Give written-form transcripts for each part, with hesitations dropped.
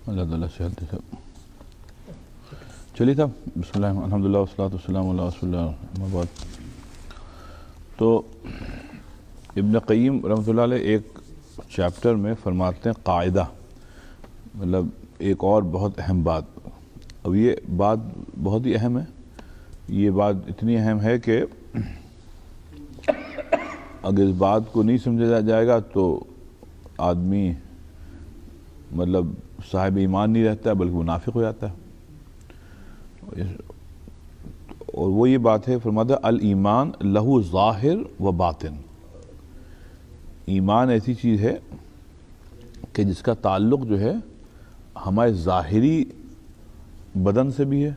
اللہ تعالیٰ صحت دے سب. چلیے صاحب، بسم اللہ الحمد للہ والصلاۃ والسلام علی رسول اللہ اما بعد. تو ابن قیم رحمۃ اللہ علیہ ایک چیپٹر میں فرماتے ہیں قاعدہ، مطلب ایک اور بہت اہم بات. اب یہ بات بہت ہی اہم ہے. یہ بات اتنی اہم ہے کہ اگر اس بات کو نہیں سمجھا جائے گا تو آدمی مطلب صاحب ایمان نہیں رہتا ہے بلکہ منافق ہو جاتا ہے. اور وہ یہ بات ہے، فرماتا ہے الایمان لہو ظاہر و باطن. ایمان ایسی چیز ہے کہ جس کا تعلق جو ہے ہمارے ظاہری بدن سے بھی ہے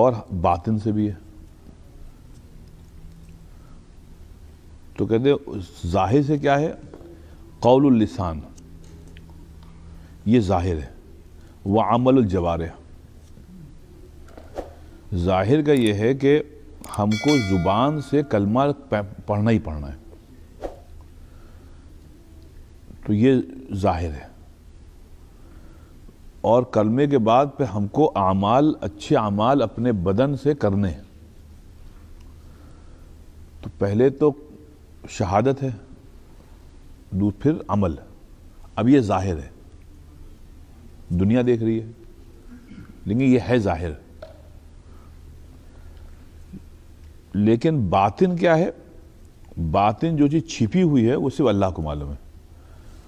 اور باطن سے بھی ہے. تو کہتے ظاہر سے کیا ہے؟ قول اللسان، یہ ظاہر ہے. وعمل الجوارح، ظاہر کا یہ ہے کہ ہم کو زبان سے کلمہ پڑھنا ہی پڑھنا ہے، تو یہ ظاہر ہے. اور کلمے کے بعد پھر ہم کو اعمال، اچھے اعمال اپنے بدن سے کرنے ہیں. تو پہلے تو شہادت ہے، پھر عمل. اب یہ ظاہر ہے، دنیا دیکھ رہی ہے لیکن یہ ہے ظاہر. لیکن باطن کیا ہے؟ باطن جو چیز چھپی ہوئی ہے وہ صرف اللہ کو معلوم ہے.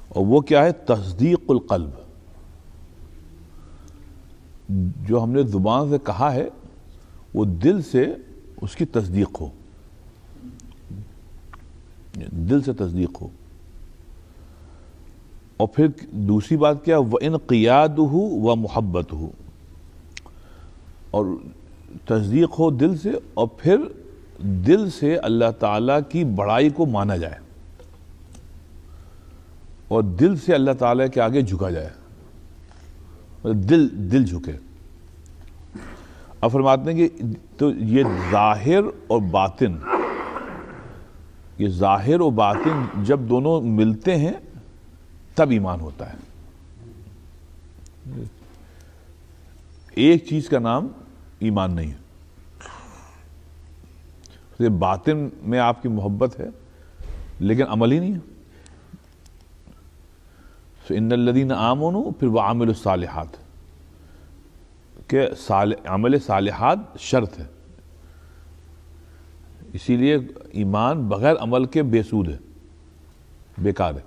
اور وہ کیا ہے؟ تصدیق القلب. جو ہم نے زبان سے کہا ہے وہ دل سے اس کی تصدیق ہو، دل سے تصدیق ہو. اور پھر دوسری بات کیا؟ وَإِنْقِيَادُهُ وَمُحَبَّتُهُ، اور تصدیق ہو دل سے، اور پھر دل سے اللہ تعالیٰ کی بڑائی کو مانا جائے اور دل سے اللہ تعالیٰ کے آگے جھکا جائے، دل جھکے. اب فرماتے ہیں کہ تو یہ ظاہر اور باطن، یہ ظاہر و باطن جب دونوں ملتے ہیں تب ایمان ہوتا ہے. ایک چیز کا نام ایمان نہیں ہے. باطن میں آپ کی محبت ہے لیکن عمل ہی نہیں ہے. ان الذین آمنوا پھر وعملوا الصالحات، کہ عمل صالحات شرط ہے. اسی لیے ایمان بغیر عمل کے بے سود ہے، بیکار ہے.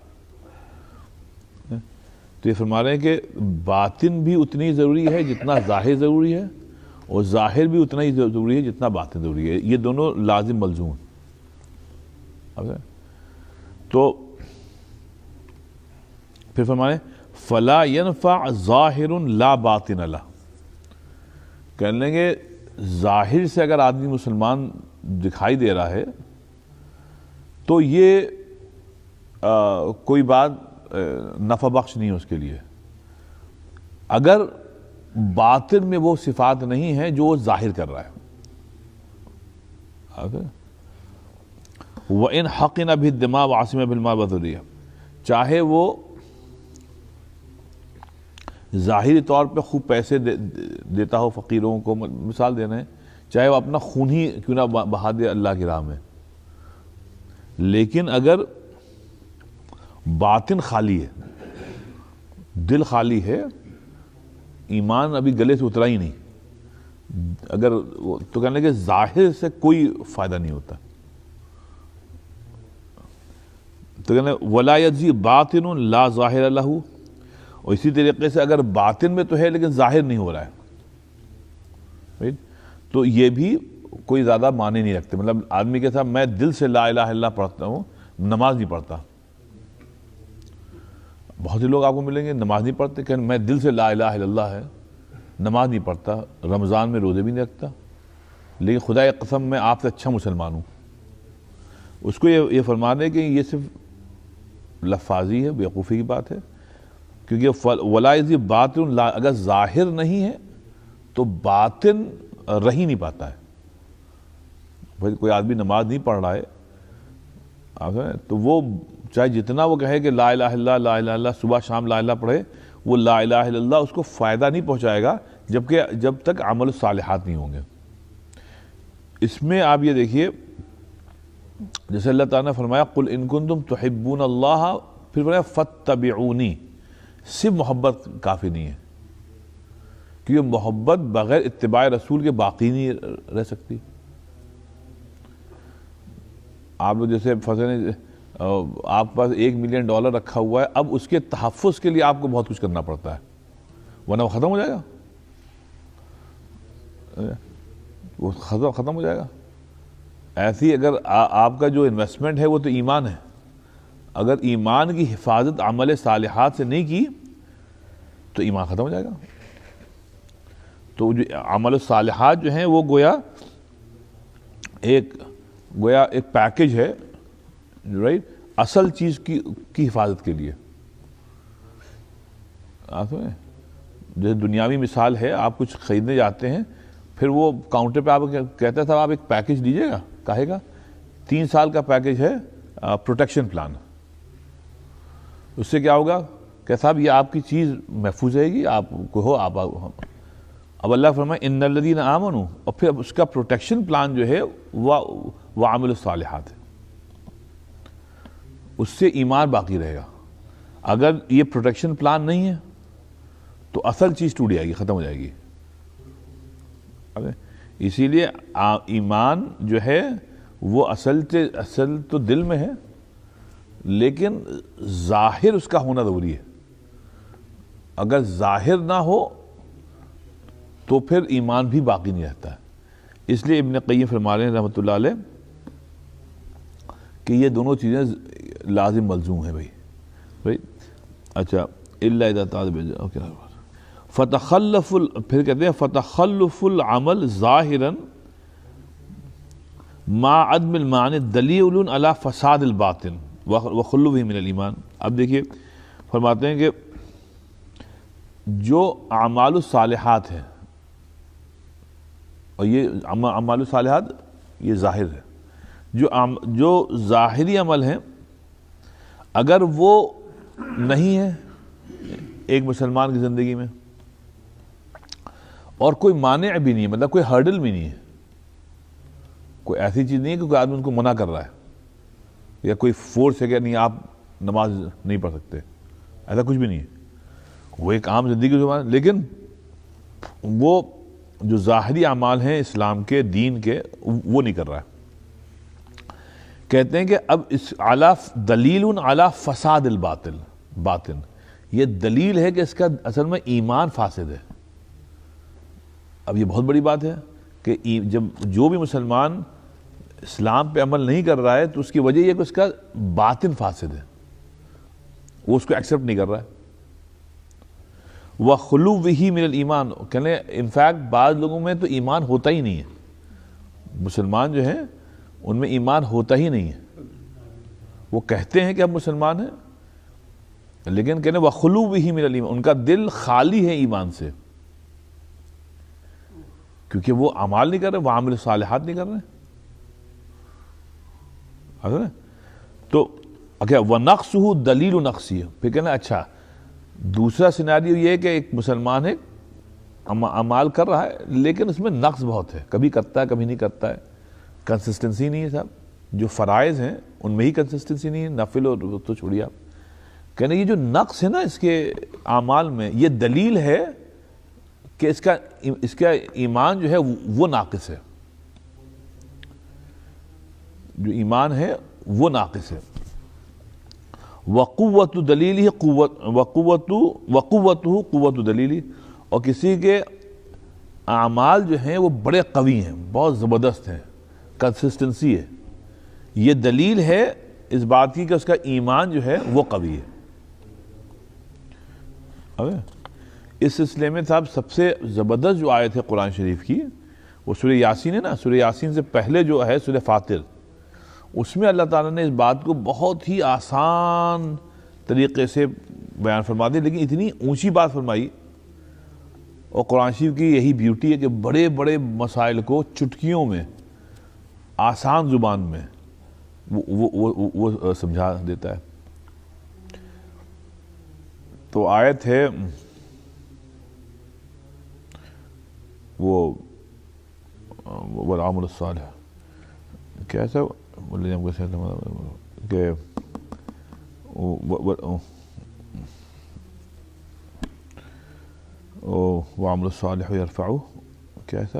تو یہ فرما رہے ہیں کہ باطن بھی اتنی ضروری ہے جتنا ظاہر ضروری ہے، اور ظاہر بھی اتنا ہی ضروری ہے جتنا باطن ضروری ہے. یہ دونوں لازم ملزوم ہیں. تو پھر فرما رہے ہیں فلا ينفع ظاہر لا باطن له. کہنے لیں گے ظاہر سے اگر آدمی مسلمان دکھائی دے رہا ہے تو یہ کوئی بات نفع بخش نہیں ہے اس کے لیے، اگر باطن میں وہ صفات نہیں ہیں جو وہ ظاہر کر رہا ہے. وَإِنْ حَقِنَ بِالدِّمَاءِ وَعَصِمَ بِالْمَاءِ وَذُرِّيَّةٍ، چاہے وہ ظاہری طور پہ خوب پیسے دیتا ہو فقیروں کو، مثال دینا ہے، چاہے وہ اپنا خون ہی کیوں نہ بہا دے اللہ کی راہ میں، لیکن اگر باطن خالی ہے، دل خالی ہے، ایمان ابھی گلے سے اترا ہی نہیں، اگر تو کہنے کہ ظاہر سے کوئی فائدہ نہیں ہوتا. تو کہنے وَلَا يَجْزِي بَاطِنٌ لَا ظَاهِرَ لَهُ. اور اسی طریقے سے اگر باطن میں تو ہے لیکن ظاہر نہیں ہو رہا ہے تو یہ بھی کوئی زیادہ معنی نہیں رکھتے. مطلب آدمی کے ساتھ میں دل سے لا الہ الا اللہ پڑھتا ہوں، نماز نہیں پڑھتا. بہت سے لوگ آپ کو ملیں گے نماز نہیں پڑھتے، کہ میں دل سے لا الہ الا اللہ ہے، نماز نہیں پڑھتا، رمضان میں روزے بھی نہیں رکھتا، لیکن خدا کی قسم میں آپ سے اچھا مسلمان ہوں. اس کو یہ فرما دیں کہ یہ صرف لفاظی ہے، بیوقوفی کی بات ہے. کیونکہ ولا یزی باطن، اگر ظاہر نہیں ہے تو باطن رہ ہی نہیں پاتا ہے. کوئی آدمی نماز نہیں پڑھ رہا ہے تو وہ چاہے جتنا وہ کہے کہ لا الہ الا اللہ لا الہ الا اللہ، صبح شام لا الہ پڑھے، وہ لا الہ الا اللہ اس کو فائدہ نہیں پہنچائے گا جب تک عمل الصالحات نہیں ہوں گے۔ اس میں آپ یہ دیکھیے جیسے اللہ تعالیٰ نے فرمایا قل ان کنتم تحبون اللہ، پھر فرمایا فاتبعونی، صرف محبت کافی نہیں ہے، کیونکہ محبت بغیر اتباع رسول کے باقی نہیں رہ سکتی۔ آپ لوگ جیسے فضل آپ کے پاس $1 ملین رکھا ہوا ہے، اب اس کے تحفظ کے لیے آپ کو بہت کچھ کرنا پڑتا ہے، ورنہ وہ ختم ہو جائے گا، وہ ختم ہو جائے گا۔ ایسی اگر آپ کا جو انویسٹمنٹ ہے وہ تو ایمان ہے، اگر ایمان کی حفاظت عمل صالحات سے نہیں کی تو ایمان ختم ہو جائے گا۔ تو جو عمل الصالحات جو ہیں وہ گویا ایک پیکج ہے، رائٹ، اصل چیز کی حفاظت کے لیے۔ جیسے دنیاوی مثال ہے، آپ کچھ خریدنے جاتے ہیں، پھر وہ کاؤنٹر پہ آپ کہتا تھا آپ ایک پیکج لیجیے گا، کہے گا 3 سال کا پیکج ہے پروٹیکشن پلان، اس سے کیا ہوگا کہ صاحب یہ آپ کی چیز محفوظ رہے گی، آپ کو ہو آپ اب اللہ فرمائے ان الذین آمنوا، اور پھر اس کا پروٹیکشن پلان جو ہے وہ عمل الصالحات ہے، اس سے ایمان باقی رہے گا۔ اگر یہ پروٹیکشن پلان نہیں ہے تو اصل چیز ٹوٹ جائے گی، ختم ہو جائے گی۔ اسی لیے ایمان جو ہے وہ اصل تو دل میں ہے، لیکن ظاہر اس کا ہونا ضروری ہے۔ اگر ظاہر نہ ہو تو پھر ایمان بھی باقی نہیں رہتا ہے۔ اس لیے ابن قیم فرما رہے ہیں رحمۃ اللہ علیہ کہ یہ دونوں چیزیں لازم ملزوم ہیں بھائی۔ اچھا الا اذا تعذب فتخلف پھر کہتے ہیں فتخلف العمل ظاہرا مع عدم المعنی دلیل علی فساد الباطن وخلوه من الایمان۔ اب دیکھیے فرماتے ہیں کہ جو اعمال الصالحات ہیں، اور یہ اعمال الصالحات یہ ظاہر ہے، جو ظاہری عمل ہیں اگر وہ نہیں ہے ایک مسلمان کی زندگی میں، اور کوئی مانع بھی نہیں ہے، مطلب کوئی ہرڈل بھی نہیں ہے، کوئی ایسی چیز نہیں ہے کہ کوئی آدمی ان کو منع کر رہا ہے یا کوئی فورس ہے کہ نہیں آپ نماز نہیں پڑھ سکتے، ایسا کچھ بھی نہیں ہے، وہ ایک عام زندگی زبان، لیکن وہ جو ظاہری اعمال ہیں اسلام کے دین کے وہ نہیں کر رہا ہے۔ کہتے ہیں کہ اب اس دلیل علی فساد باطن، یہ دلیل ہے کہ اس کا اصل میں ایمان فاسد ہے۔ اب یہ بہت بڑی بات ہے کہ جب جو بھی مسلمان اسلام پہ عمل نہیں کر رہا ہے تو اس کی وجہ یہ کہ اس کا باطن فاسد ہے، وہ اس کو ایکسیپٹ نہیں کر رہا ہے۔ وَخُلُوِّهِ مِنَ الْإِيمَانِ، کہنے انفیکٹ بعض لوگوں میں تو ایمان ہوتا ہی نہیں ہے، مسلمان جو ہیں ان میں ایمان ہوتا ہی نہیں ہے، وہ کہتے ہیں کہ ہم مسلمان ہیں لیکن کہنے وَخُلُوِّهِ مِنَ الْإِيمَانِ، ان کا دل خالی ہے ایمان سے، کیونکہ وہ اعمال نہیں کر رہے، وہ عمل صالحات نہیں کر رہے۔ تو وَنَقْصُهُ دلیل نقصی، پھر کہنا اچھا دوسرا سیناریو یہ ہے کہ ایک مسلمان ہے اعمال کر رہا ہے لیکن اس میں نقص بہت ہے، کبھی کرتا ہے کبھی نہیں کرتا ہے، کنسسٹنسی نہیں ہے صاحب، جو فرائض ہیں ان میں ہی کنسسٹنسی نہیں ہے، نفل اور تو چھوڑیے آپ، کہنا یہ جو نقص ہے نا اس کے اعمال میں، یہ دلیل ہے کہ اس کا ایمان جو ہے وہ ناقص ہے، جو ایمان ہے وہ ناقص ہے۔ وقوت دلیل وقوتہ قوت دلیل، اور کسی کے اعمال جو ہیں وہ بڑے قوی ہیں، بہت زبردست ہیں، کنسسٹنسی ہے، یہ دلیل ہے اس بات کی کہ اس کا ایمان جو ہے وہ قوی ہے۔ اس سلسلے میں صاحب سب سے زبردست جو آیت ہے قرآن شریف کی وہ سورہ یاسین ہے نا، سورہ یاسین سے پہلے جو ہے سورہ فاطر، اس میں اللہ تعالیٰ نے اس بات کو بہت ہی آسان طریقے سے بیان فرما دی، لیکن اتنی اونچی بات فرمائی، اور قرآن شریف کی یہی بیوٹی ہے کہ بڑے بڑے مسائل کو چٹکیوں میں آسان زبان میں وہ سمجھا دیتا ہے۔ تو آیت ہے والعمل الصالح کیسا بولے ہم کہ وعمل الصالح يرفعه کیسا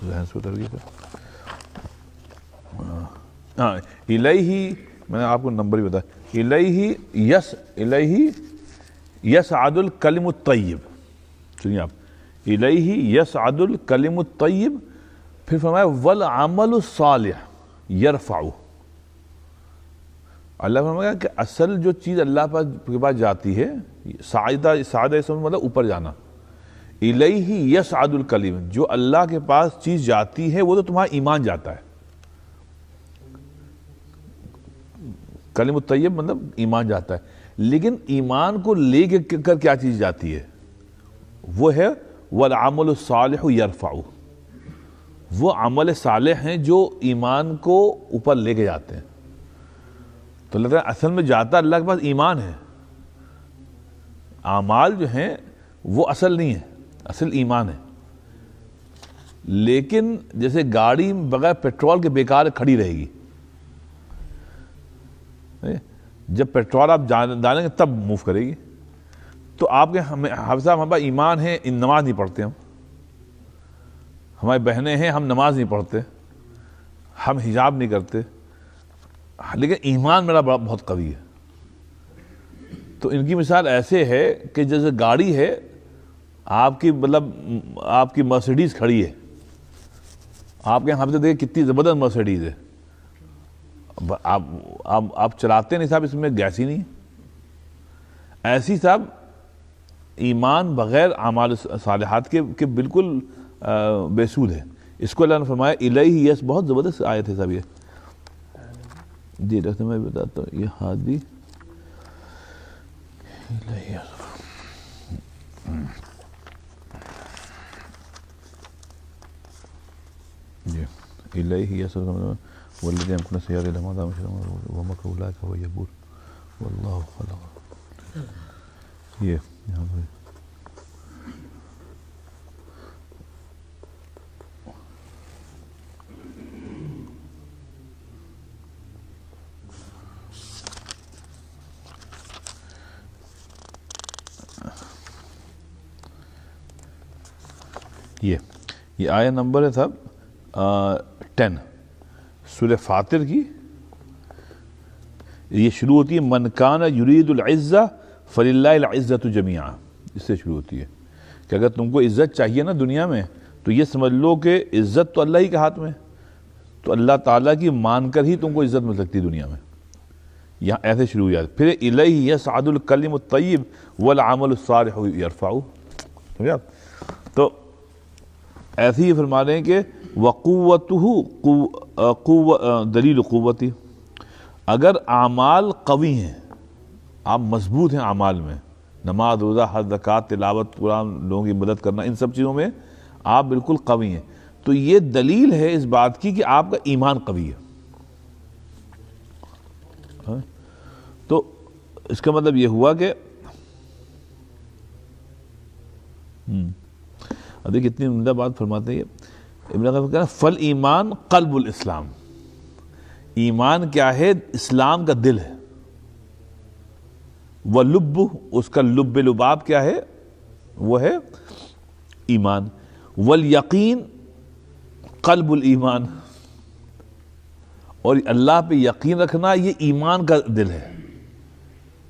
ذہن سے اتر گیا الیہ، میں نے آپ کو نمبر ہی بتایا، الیہ یصعد الکلم الطیب، سنیے آپ، الیہ یصعد الکلم الطیب، پھر فرمایا والعمل الصالح یرفعہ۔ اللہ فرمایا کہ اصل جو چیز اللہ کے پاس جاتی ہے، سعادہ اس مطلب اوپر جانا، الیہ یصعد الکلم، جو اللہ کے پاس چیز جاتی ہے وہ تو تمہارا ایمان جاتا ہے۔ کلم الطیب مطلب ایمان جاتا ہے، لیکن ایمان کو لے کے کر کیا چیز جاتی ہے؟ وہ ہے والعمل الصالح یرفعہ، وہ عمل صالح ہیں جو ایمان کو اوپر لے کے جاتے ہیں۔ تو اللہ تعالیٰ اصل میں جاتا اللہ کے پاس ایمان ہے، اعمال جو ہیں وہ اصل نہیں ہے، اصل ایمان ہے۔ لیکن جیسے گاڑی بغیر پیٹرول کے بیکار کھڑی رہے گی، جب پیٹرول آپ ڈالیں گے تب موو کرے گی۔ تو آپ کے حافظ صاحب ہمارا ایمان ہے، نماز نہیں پڑھتے ہماری بہنیں ہیں، ہم نماز نہیں پڑھتے، ہم حجاب نہیں کرتے، لیکن ایمان میرا بہت قوی ہے۔ تو ان کی مثال ایسے ہے کہ جیسے گاڑی ہے، آپ کی مطلب آپ کی مرسیڈیز کھڑی ہے، آپ کے حافظ دیکھیں کتنی زبردست مرسیڈیز ہے، آپ چلاتے نہیں صاحب، اس میں گیس ہی نہیں۔ ایسی صاحب ایمان بغیر اعمال صالحات کے بالکل بے سود ہے۔ اس کو اللہ نے فرمایا الیہ یس، بہت زبردست آیت ہے صاحب یہ۔ جی ڈاکٹر میں بتاتا ہوں، یہ ہادی جی الیہ یس والذین یمکرون السیئات لهم عذاب شدید ومکر اولئک هو یبور واللہ خلق۔ یہ یہاں پر یہ آیت نمبر ہے صاحب 10 سورہ فاطر کی۔ یہ شروع ہوتی ہے من کان یرید العزہ فللہ العزۃ جمیعا، اس سے شروع ہوتی ہے کہ اگر تم کو عزت چاہیے نا دنیا میں تو یہ سمجھ لو کہ عزت تو اللہ ہی کے ہاتھ میں، تو اللہ تعالیٰ کی مان کر ہی تم کو عزت مل سکتی ہے دنیا میں۔ یہاں ایسے شروع ہو جاتا ہے۔ پھر الیہ یصعد الکلم الطیب والعمل الصالح یرفعہ۔ تو ایسے ہی فرما رہے ہیں کہ وقوتہ دلیل قوتی، اگر اعمال قوی ہیں، آپ مضبوط ہیں اعمال میں، نماز روزہ حج زکوٰۃ تلاوت قرآن لوگوں کی مدد کرنا، ان سب چیزوں میں آپ بالکل قوی ہیں، تو یہ دلیل ہے اس بات کی کہ آپ کا ایمان قوی ہے۔ تو اس کا مطلب یہ ہوا کہ دیکھیں کتنی عمدہ بات فرماتے ہیں ابن قیم کہنا فل ایمان قلب الاسلام، ایمان کیا ہے؟ اسلام کا دل ہے۔ وَلُبُّ، اس کا لب لباب کیا ہے؟ وہ ہے ایمان۔ والیقین قلب الایمان، اور اللہ پہ یقین رکھنا یہ ایمان کا دل ہے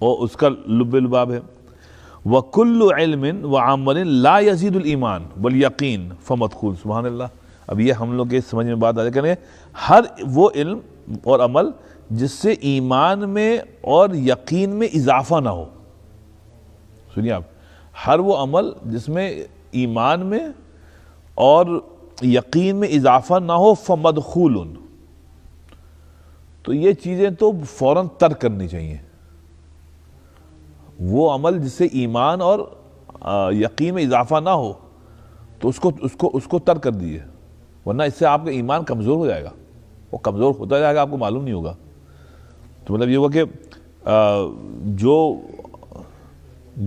اور اس کا لب لباب ہے۔ وَكُلُّ عِلْمٍ وَعَمَلٍ لَا يَزِيدُ الْإِيمَانِ وَالْيَقِينَ فَمَدْخُولٌ۔ سبحان اللہ۔ اب یہ ہم لوگ کے سمجھ میں بات آ جائے کہ ہر وہ علم اور عمل جس سے ایمان میں اور یقین میں اضافہ نہ ہو، سنیے آپ، ہر وہ عمل جس میں ایمان میں اور یقین میں اضافہ نہ ہو فَمَدْخُولٌ، تو یہ چیزیں تو فوراً ترک کرنی چاہیے۔ وہ عمل جس سے ایمان اور یقین میں اضافہ نہ ہو تو اس کو ترک کر دیجیے، ورنہ اس سے آپ کا ایمان کمزور ہو جائے گا، وہ کمزور ہوتا جائے گا، آپ کو معلوم نہیں ہوگا۔ تو مطلب یہ ہوا کہ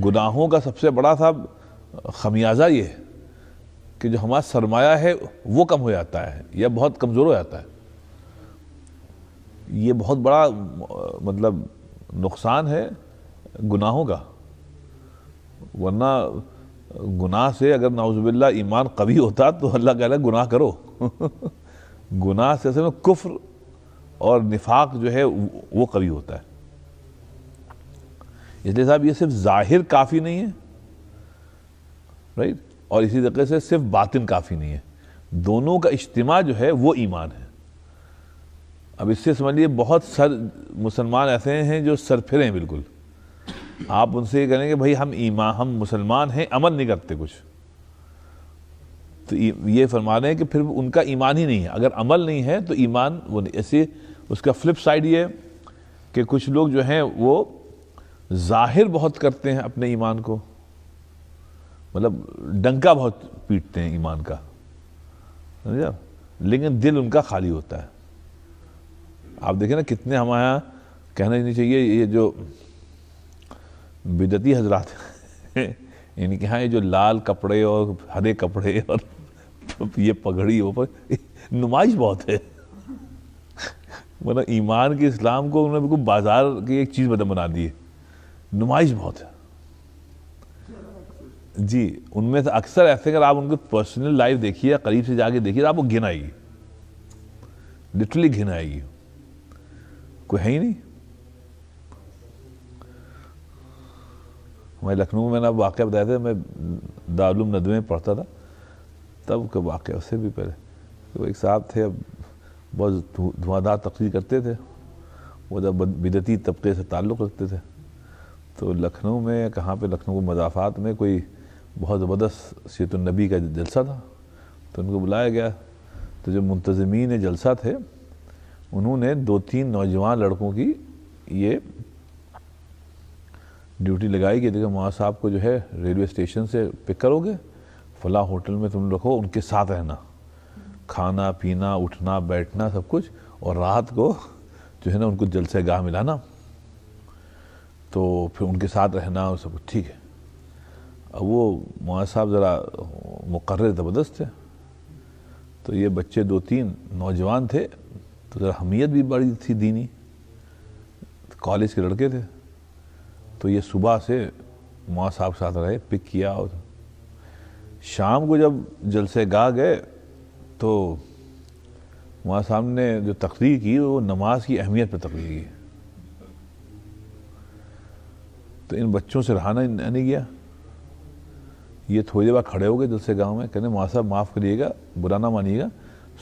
گناہوں کا سب سے بڑا صاحب خمیازہ یہ ہے کہ جو ہمارا سرمایہ ہے وہ کم ہو جاتا ہے یا بہت کمزور ہو جاتا ہے. یہ بہت بڑا مطلب نقصان ہے گناہوں کا. ورنہ گناہ سے اگر نعوذ باللہ ایمان قوی ہوتا تو اللہ کہہ رہا ہے گناہ کرو. گناہ سے اصل میں کفر اور نفاق جو ہے وہ قوی ہوتا ہے. اس لیے صاحب یہ صرف ظاہر کافی نہیں ہے, رائٹ, اور اسی طریقے سے صرف باطن کافی نہیں ہے. دونوں کا اجتماع جو ہے وہ ایمان ہے. اب اس سے سمجھ لیے بہت مسلمان ایسے ہیں جو سر پھرے ہیں بالکل. آپ ان سے یہ کہیں کہ بھائی ہم مسلمان ہیں, عمل نہیں کرتے کچھ, تو یہ فرما رہے ہیں کہ پھر ان کا ایمان ہی نہیں ہے. اگر عمل نہیں ہے تو ایمان وہ نہیں. ایسے اس کا فلپ سائڈ یہ ہے کہ کچھ لوگ جو ہیں وہ ظاہر بہت کرتے ہیں اپنے ایمان کو, مطلب ڈنکا بہت پیٹتے ہیں ایمان کا, سمجھا, لیکن دل ان کا خالی ہوتا ہے. آپ دیکھیں نا کتنے ہمارے یہاں, کہنا ہی نہیں چاہیے, یہ جو بدعتی حضرات ہیں ان کے ہاں یہ جو لال کپڑے اور ہرے کپڑے اور یہ پگڑی نمائش بہت ہے. مطلب ایمان کے اسلام کو انہوں نے بالکل بازار کی ایک چیز بنا دی ہے. نمائش بہت ہے جی. ان میں سے اکثر ایسے اگر آپ ان کو پرسنل لائف دیکھیے, قریب سے جا کے دیکھیے, آپ کو گھن آئے گی, لٹرلی گھن آئے گی. کوئی ہے ہی نہیں. میں لکھنؤ میں آپ واقعہ بتایا تھا, میں دارالعلوم ندوے میں پڑھتا تھا تب کا واقعہ, اس سے بھی پہلے. وہ ایک صاحب تھے, بہت دھواں دار تقریر کرتے تھے, وہ بدعتی طبقے سے تعلق رکھتے تھے. تو لکھنؤ میں کہاں پہ, لکھنؤ مضافات میں کوئی بہت زبردست سیرت النبی کا جلسہ تھا, تو ان کو بلایا گیا. تو جو منتظمین جلسہ تھے انہوں نے 2-3 نوجوان لڑکوں کی یہ ڈیوٹی لگائی کہ دیکھو مولانا صاحب کو جو ہے ریلوے اسٹیشن سے پک کرو گے, فلاں ہوٹل میں تم رکھو, ان کے ساتھ رہنا, کھانا پینا اٹھنا بیٹھنا سب کچھ, اور رات کو جو ہے نا ان کو جلسہ گاہ ملانا, تو پھر ان کے ساتھ رہنا اور سب کچھ. ٹھیک ہے. اب وہ مولانا صاحب ذرا مقرر زبردست تھے, تو یہ بچے 2-3 نوجوان تھے, تو ذرا حمیت بھی بڑی تھی دینی, کالج کے لڑکے تھے. تو یہ صبح سے مولانا صاحب ساتھ رہے, پک کیا, اور شام کو جب جلسے گاہ گئے تو مولانا صاحب نے جو تقریر کی وہ نماز کی اہمیت پہ تقریر کی. تو ان بچوں سے رہا نہیں گیا. یہ تھوڑی دیر بعد کھڑے ہو گئے جلسے گاہ میں, کہنے مولانا صاحب معاف کریے گا, برا نہ مانیے گا,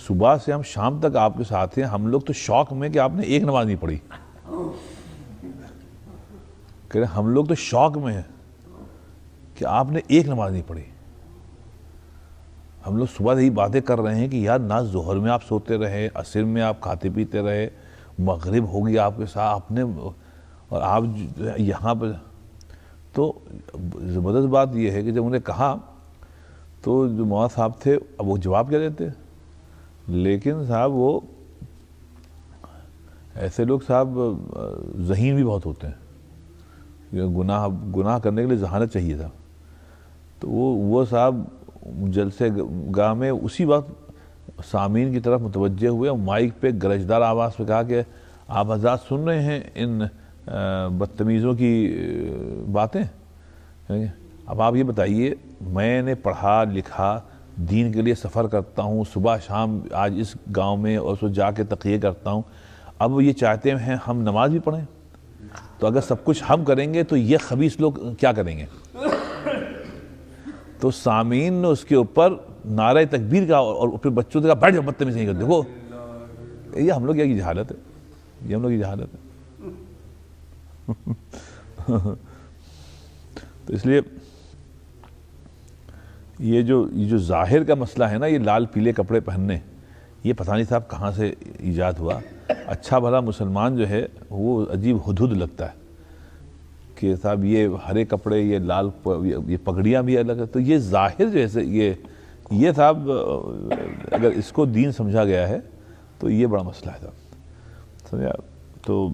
صبح سے ہم شام تک آپ کے ساتھ ہیں, ہم لوگ تو شوق میں کہ آپ نے ایک نماز نہیں پڑھی. کہہ رہے ہم لوگ تو شوق میں ہیں کہ آپ نے ایک نماز نہیں پڑھی. ہم لوگ صبح سے ہی باتیں کر رہے ہیں کہ یار نہ ظہر میں آپ سوتے رہے, عصر میں آپ کھاتے پیتے رہے, مغرب ہوگی آپ کے ساتھ, آپ نے, اور آپ یہاں پہ. تو زبردست بات یہ ہے کہ جب انہیں کہا تو جو مولانا صاحب تھے, اب وہ جواب کیا دیتے, لیکن صاحب وہ ایسے لوگ صاحب ذہین بھی بہت ہوتے ہیں, گناہ کرنے کے لیے ذہانت چاہیے تھا. تو وہ صاحب جلسے گاہ میں اسی وقت سامعین کی طرف متوجہ ہوئے اور مائک پہ گرجدار آواز پہ کہا کہ آپ حضرات سن رہے ہیں ان بدتمیزوں کی باتیں. اب آپ یہ بتائیے, میں نے پڑھا لکھا, دین کے لیے سفر کرتا ہوں, صبح شام آج اس گاؤں میں اور اس جا کے تقریر کرتا ہوں, اب یہ چاہتے ہیں ہم نماز بھی پڑھیں. تو اگر سب کچھ ہم کریں گے تو یہ خبیث لوگ کیا کریں گے؟ تو سامعین نے اس کے اوپر نعرہ تکبیر کا, اور پھر بچوں سے کہا بیٹھ جاؤ, بدتمیزی نہیں کرتے. دیکھو یہ ہم لوگ کی جہالت ہے, یہ ہم لوگ کی جہالت ہے. تو اس لیے یہ جو ظاہر کا مسئلہ ہے نا, یہ لال پیلے کپڑے پہننے, یہ پتہ نہیں صاحب کہاں سے ایجاد ہوا. اچھا بھلا مسلمان جو ہے وہ عجیب ہدہد لگتا ہے کہ صاحب یہ ہرے کپڑے, یہ لال, یہ پگڑیاں بھی الگ ہے. تو یہ ظاہر جو ہے یہ صاحب اگر اس کو دین سمجھا گیا ہے تو یہ بڑا مسئلہ ہے صاحب, سمجھا. تو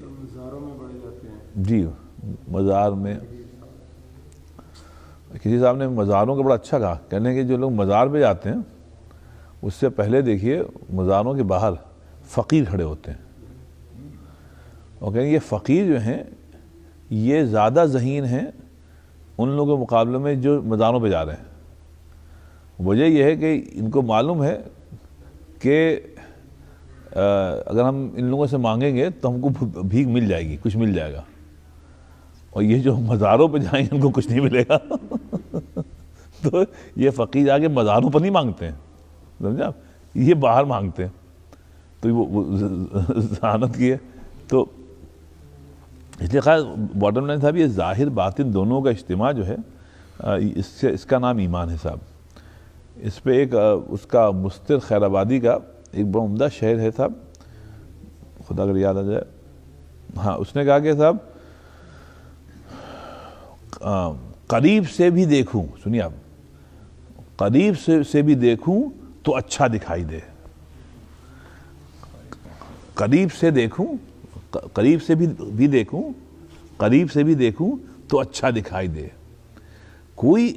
مزاروں میں بڑے جاتے ہیں جی مزار میں کسی صاحب نے مزاروں کا بڑا اچھا کہا، کہنے کہ جو لوگ مزار پہ جاتے ہیں اس سے پہلے دیکھیے مزاروں کے باہر فقیر کھڑے ہوتے ہیں، اور کہیں یہ فقیر جو ہیں یہ زیادہ ذہین ہیں ان لوگوں کے مقابلے میں جو مزاروں پہ جا رہے ہیں۔ وجہ یہ ہے کہ ان کو معلوم ہے کہ اگر ہم ان لوگوں سے مانگیں گے تو ہم کو بھیک مل جائے گی، کچھ مل جائے گا، اور یہ جو مزاروں پہ جائیں گے ان کو کچھ نہیں ملے گا۔ تو یہ فقیر آگے مزاروں پر نہیں مانگتے ہیں، سمجھا آپ، یہ باہر مانگتے ہیں، تو وہ ذہانت کی ہے۔ تو اس لیے خیر باٹم لائن صاحب یہ ظاہر باطن دونوں کا اجتماع جو ہے اس کا نام ایمان ہے صاحب۔ اس پہ ایک اس کا مستر خیر آبادی کا ایک بڑا عمدہ شعر ہے صاحب، خدا اگر یاد آ جائے، ہاں اس نے کہا کہ صاحب قریب سے بھی دیکھوں، سنیے آپ، قریب سے بھی دیکھوں تو اچھا دکھائی دے، قریب سے دیکھوں، قریب سے بھی دیکھوں، قریب سے بھی دیکھوں تو اچھا دکھائی دے، کوئی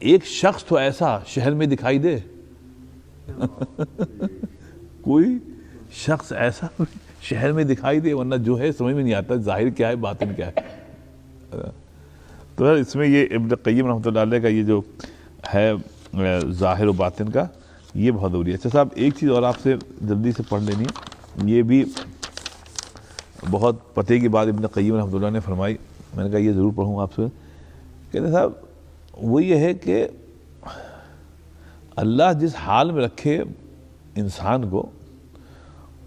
ایک شخص تو ایسا شہر میں دکھائی دے، کوئی شخص ایسا شہر میں دکھائی دے، ورنہ جو ہے سمجھ میں نہیں آتا ظاہر کیا ہے باطن کیا ہے۔ تو اس میں یہ ابن قیم رحمۃ اللہ علیہ کا یہ جو ہے ظاہر و باطن کا یہ بہت ضروری ہے۔ اچھا صاحب ایک چیز اور آپ سے جلدی سے پڑھ لینی ہے، یہ بھی بہت پتے کی بات ابن قیم رحمۃ اللہ نے فرمائی، میں نے کہا یہ ضرور پڑھوں آپ سے۔ کہتے صاحب وہ یہ ہے کہ اللہ جس حال میں رکھے انسان کو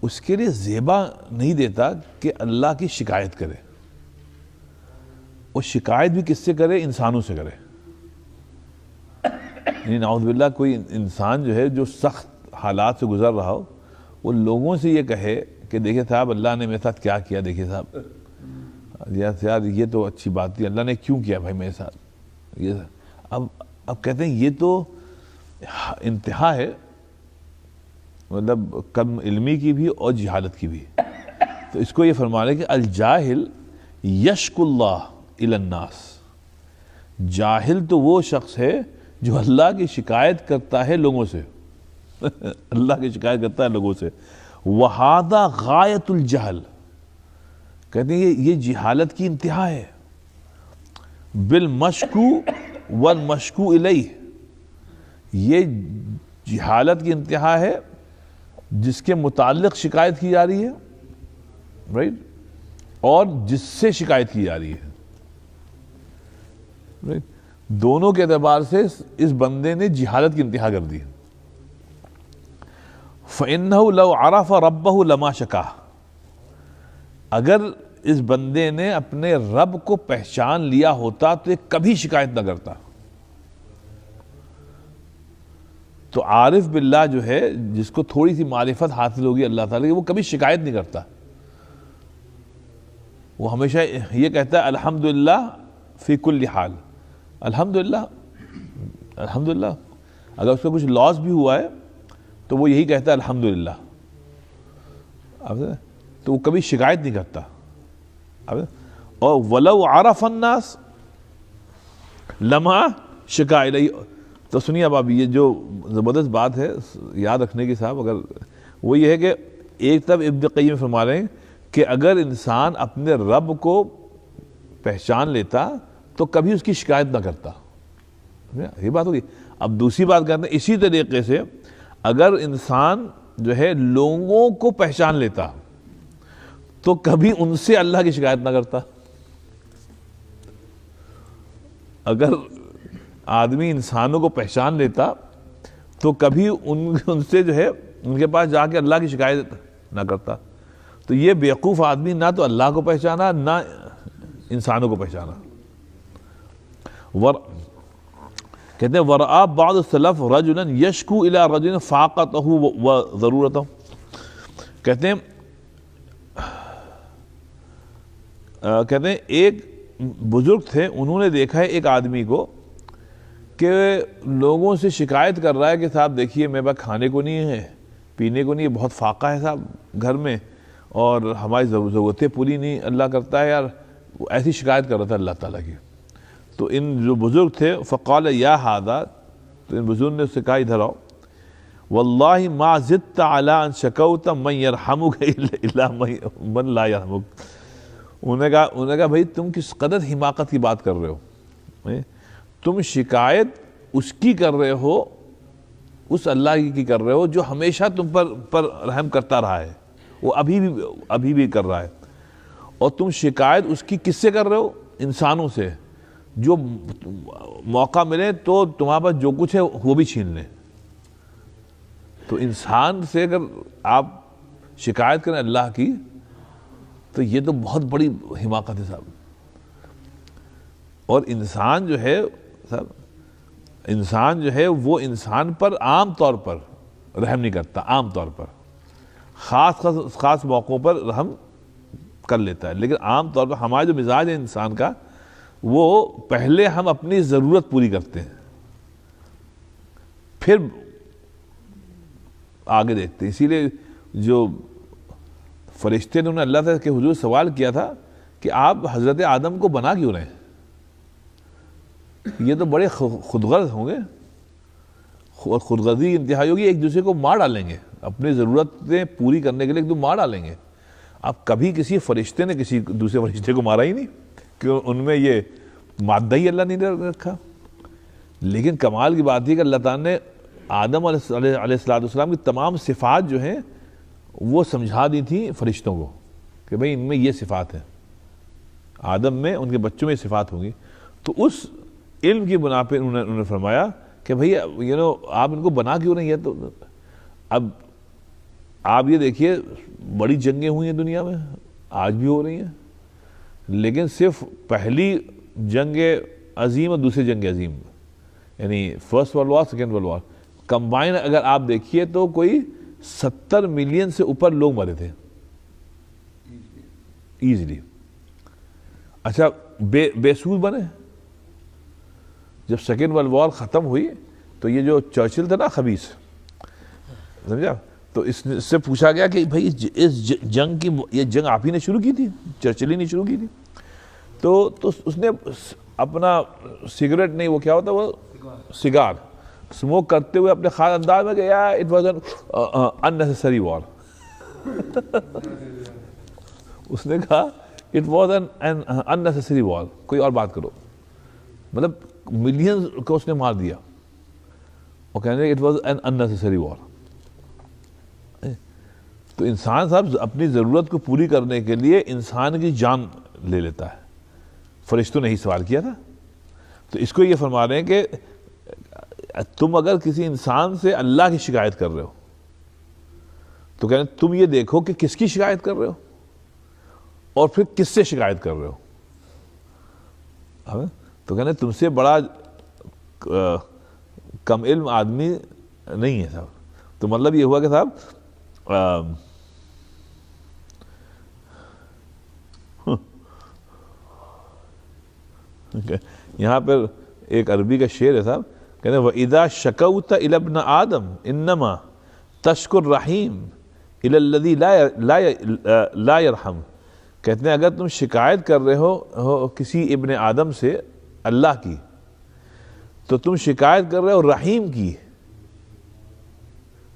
اس کے لیے زیبا نہیں دیتا کہ اللہ کی شکایت کرے، وہ شکایت بھی کس سے کرے؟ انسانوں سے کرے۔ یعنی نعوذ باللہ کوئی انسان جو ہے جو سخت حالات سے گزر رہا ہو، وہ لوگوں سے یہ کہے کہ دیکھیں صاحب اللہ نے میرے ساتھ کیا کیا، دیکھیں صاحب یار یہ تو اچھی بات تھی، اللہ نے کیوں کیا بھائی میرے ساتھ یہ۔ اب کہتے ہیں یہ تو انتہا ہے، مطلب کم علمی کی بھی اور جہالت کی بھی۔ تو اس کو یہ فرما رہے کہ الجاہل یشک اللہ الی الناس، جاہل تو وہ شخص ہے جو اللہ کی شکایت کرتا ہے لوگوں سے، اللہ کی شکایت کرتا ہے لوگوں سے۔ وَهَذَا غَایَةُ الْجَهْلِ، کہتے ہیں یہ جہالت کی انتہا ہے۔ بِالْمَشْكُو وَالْمَشْكُو إِلَيْهِ، یہ جہالت کی انتہا ہے جس کے متعلق شکایت کی جا رہی ہے، رائٹ، اور جس سے شکایت کی جا رہی ہے، رائٹ، دونوں کے اعتبار سے اس بندے نے جہالت کی انتہا کر دی۔ فَإِنَّهُ لَوْ عَرَفَ رَبَّهُ لَمَا شَكَاهُ، اگر اس بندے نے اپنے رب کو پہچان لیا ہوتا تو یہ کبھی شکایت نہ کرتا۔ تو عارف باللہ جو ہے جس کو تھوڑی سی معرفت حاصل ہوگی اللہ تعالیٰ کی، وہ کبھی شکایت نہیں کرتا، وہ ہمیشہ یہ کہتا ہے الحمدللہ فی کل حال، الحمدللہ الحمدللہ۔ اگر اس کو کچھ لاس بھی ہوا ہے تو وہ یہی کہتا ہے الحمدللہ، تو وہ کبھی شکایت نہیں کرتا۔ اور وَلَوْ عَرَفَ النَّاسِ لَمَا شَكَا إِلَيْهِ، تو سنیے اب یہ جو زبردست بات ہے یاد رکھنے کی صاحب، اگر وہ یہ ہے کہ ایک طرف ابن قیم فرما رہے ہیں کہ اگر انسان اپنے رب کو پہچان لیتا تو کبھی اس کی شکایت نہ کرتا، یہ بات ہوگی۔ اب دوسری بات کرتے ہیں اسی طریقے سے اگر انسان جو ہے لوگوں کو پہچان لیتا تو کبھی ان سے اللہ کی شکایت نہ کرتا۔ اگر آدمی انسانوں کو پہچان لیتا تو کبھی ان سے جو ہے ان کے پاس جا کے اللہ کی شکایت نہ کرتا۔ تو یہ بیوقوف آدمی نہ تو اللہ کو پہچانا نہ انسانوں کو پہچانا۔ کہتے ہیں وَرَآ بَعْضُ السَّلَفِ رَجُلًا يَشْكُو إِلَىٰ رَجُلٍ فَاقَتَهُ وَضَرُورَتَهُ، کہتے ہیں ایک بزرگ تھے، انہوں نے دیکھا ہے ایک آدمی کو کہ لوگوں سے شکایت کر رہا ہے کہ صاحب دیکھیے میرے پاس کھانے کو نہیں ہے، پینے کو نہیں ہے، بہت فاقہ ہے صاحب گھر میں، اور ہماری ضرورتیں پوری نہیں اللہ کرتا ہے، یار وہ ایسی شکایت کر رہا تھا اللہ تعالیٰ کی. تو ان جو بزرگ تھے فقال یا ھذا، تو ان بزرگ نے اس سے کہا ادھر آؤ، واللہ ما زدت علی ان شکوت من یرحمک الا من لا یرحمک. انہوں نے کہا بھائی تم کس قدر حماقت کی بات کر رہے ہو، تم شکایت اس کی کر رہے ہو، اس اللہ کی کر رہے ہو جو ہمیشہ تم پر رحم کرتا رہا ہے، وہ ابھی بھی کر رہا ہے، اور تم شکایت اس کی کس سے کر رہے ہو؟ انسانوں سے، جو موقع ملے تو تمہارے پاس جو کچھ ہے وہ بھی چھین لیں. تو انسان سے اگر آپ شکایت کریں اللہ کی تو یہ تو بہت بڑی حماقت ہے صاحب. اور انسان جو ہے صاحب، انسان جو ہے وہ انسان پر عام طور پر رحم نہیں کرتا، عام طور پر خاص موقعوں پر رحم کر لیتا ہے، لیکن عام طور پر ہمارا جو مزاج ہے انسان کا، وہ پہلے ہم اپنی ضرورت پوری کرتے ہیں پھر آگے دیکھتے ہیں. اسی لیے جو فرشتے نے انہیں اللہ تعالیٰ کے حضور سوال کیا تھا کہ آپ حضرت آدم کو بنا کیوں رہے ہیں، یہ تو بڑے خودغرض ہوں گے، اور خودغرضی انتہائی ہوگی، ایک دوسرے کو مار ڈالیں گے، اپنی ضرورتیں پوری کرنے کے لیے ایک دو مار ڈالیں گے. اب کبھی کسی فرشتے نے کسی دوسرے فرشتے کو مارا ہی نہیں، کیوں؟ ان میں یہ مادہ ہی اللہ نہیں رکھا. لیکن کمال کی بات ہے کہ اللہ تعالیٰ نے آدم علیہ السلام کی تمام صفات جو ہیں وہ سمجھا دی تھیں فرشتوں کو کہ بھئی ان میں یہ صفات ہیں، آدم میں، ان کے بچوں میں یہ صفات ہوں گی. تو اس علم کی بنا پہ انہوں نے فرمایا کہ بھئی آپ ان کو بنا کیوں نہیں ہے. تو اب آپ یہ دیکھیے بڑی جنگیں ہوئی ہیں دنیا میں، آج بھی ہو رہی ہیں، لیکن صرف پہلی جنگ عظیم اور دوسری جنگ عظیم، یعنی first world war, second world war combine اگر آپ دیکھیے تو کوئی 70 ملین سے اوپر لوگ مرے تھے ایزیلی. اچھا بے سود بنے. جب سیکنڈ ورلڈ وار ختم ہوئی تو یہ جو چرچل تھا نا خبیث، سمجھا، تو اس سے پوچھا گیا کہ بھائی اس جنگ کی، یہ جنگ آپ ہی نے شروع کی تھی، چرچل ہی نے شروع کی تھی. تو اس نے اپنا سگریٹ نہیں، وہ کیا ہوتا، وہ سگار اسموک کرتے ہوئے اپنے خاص انداز میں کہ it was an unnecessary war. اس نے کہا it was an unnecessary war. کوئی اور بات کرو، مطلب ملینز کو اس نے مار دیا، اور کہنے لگے it was an unnecessary war. تو انسان صاحب اپنی ضرورت کو پوری کرنے کے لیے انسان کی جان لے لیتا ہے. فرشتوں نے ہی سوال کیا تھا. تو اس کو یہ فرما رہے ہیں کہ تم اگر کسی انسان سے اللہ کی شکایت کر رہے ہو تو کہنے تم یہ دیکھو کہ کس کی شکایت کر رہے ہو اور پھر کس سے شکایت کر رہے ہو. تو کہنے تم سے بڑا کم علم آدمی نہیں ہے صاحب. تو مطلب یہ ہوا کہ صاحب یہاں پر ایک عربی کا شعر ہے صاحب، کہتے ہیں وَإِذَا شَكَوْتَ إِلَى ابْنَ آدَمَ إِنَّمَا تَشْكُ الرَّحِيمَ إِلَى الَّذِي لَا يَرْحَمُ. کہتے ہیں اگر تم شکایت کر رہے ہو کسی ابن آدم سے اللہ کی، تو تم شکایت کر رہے ہو رحیم کی،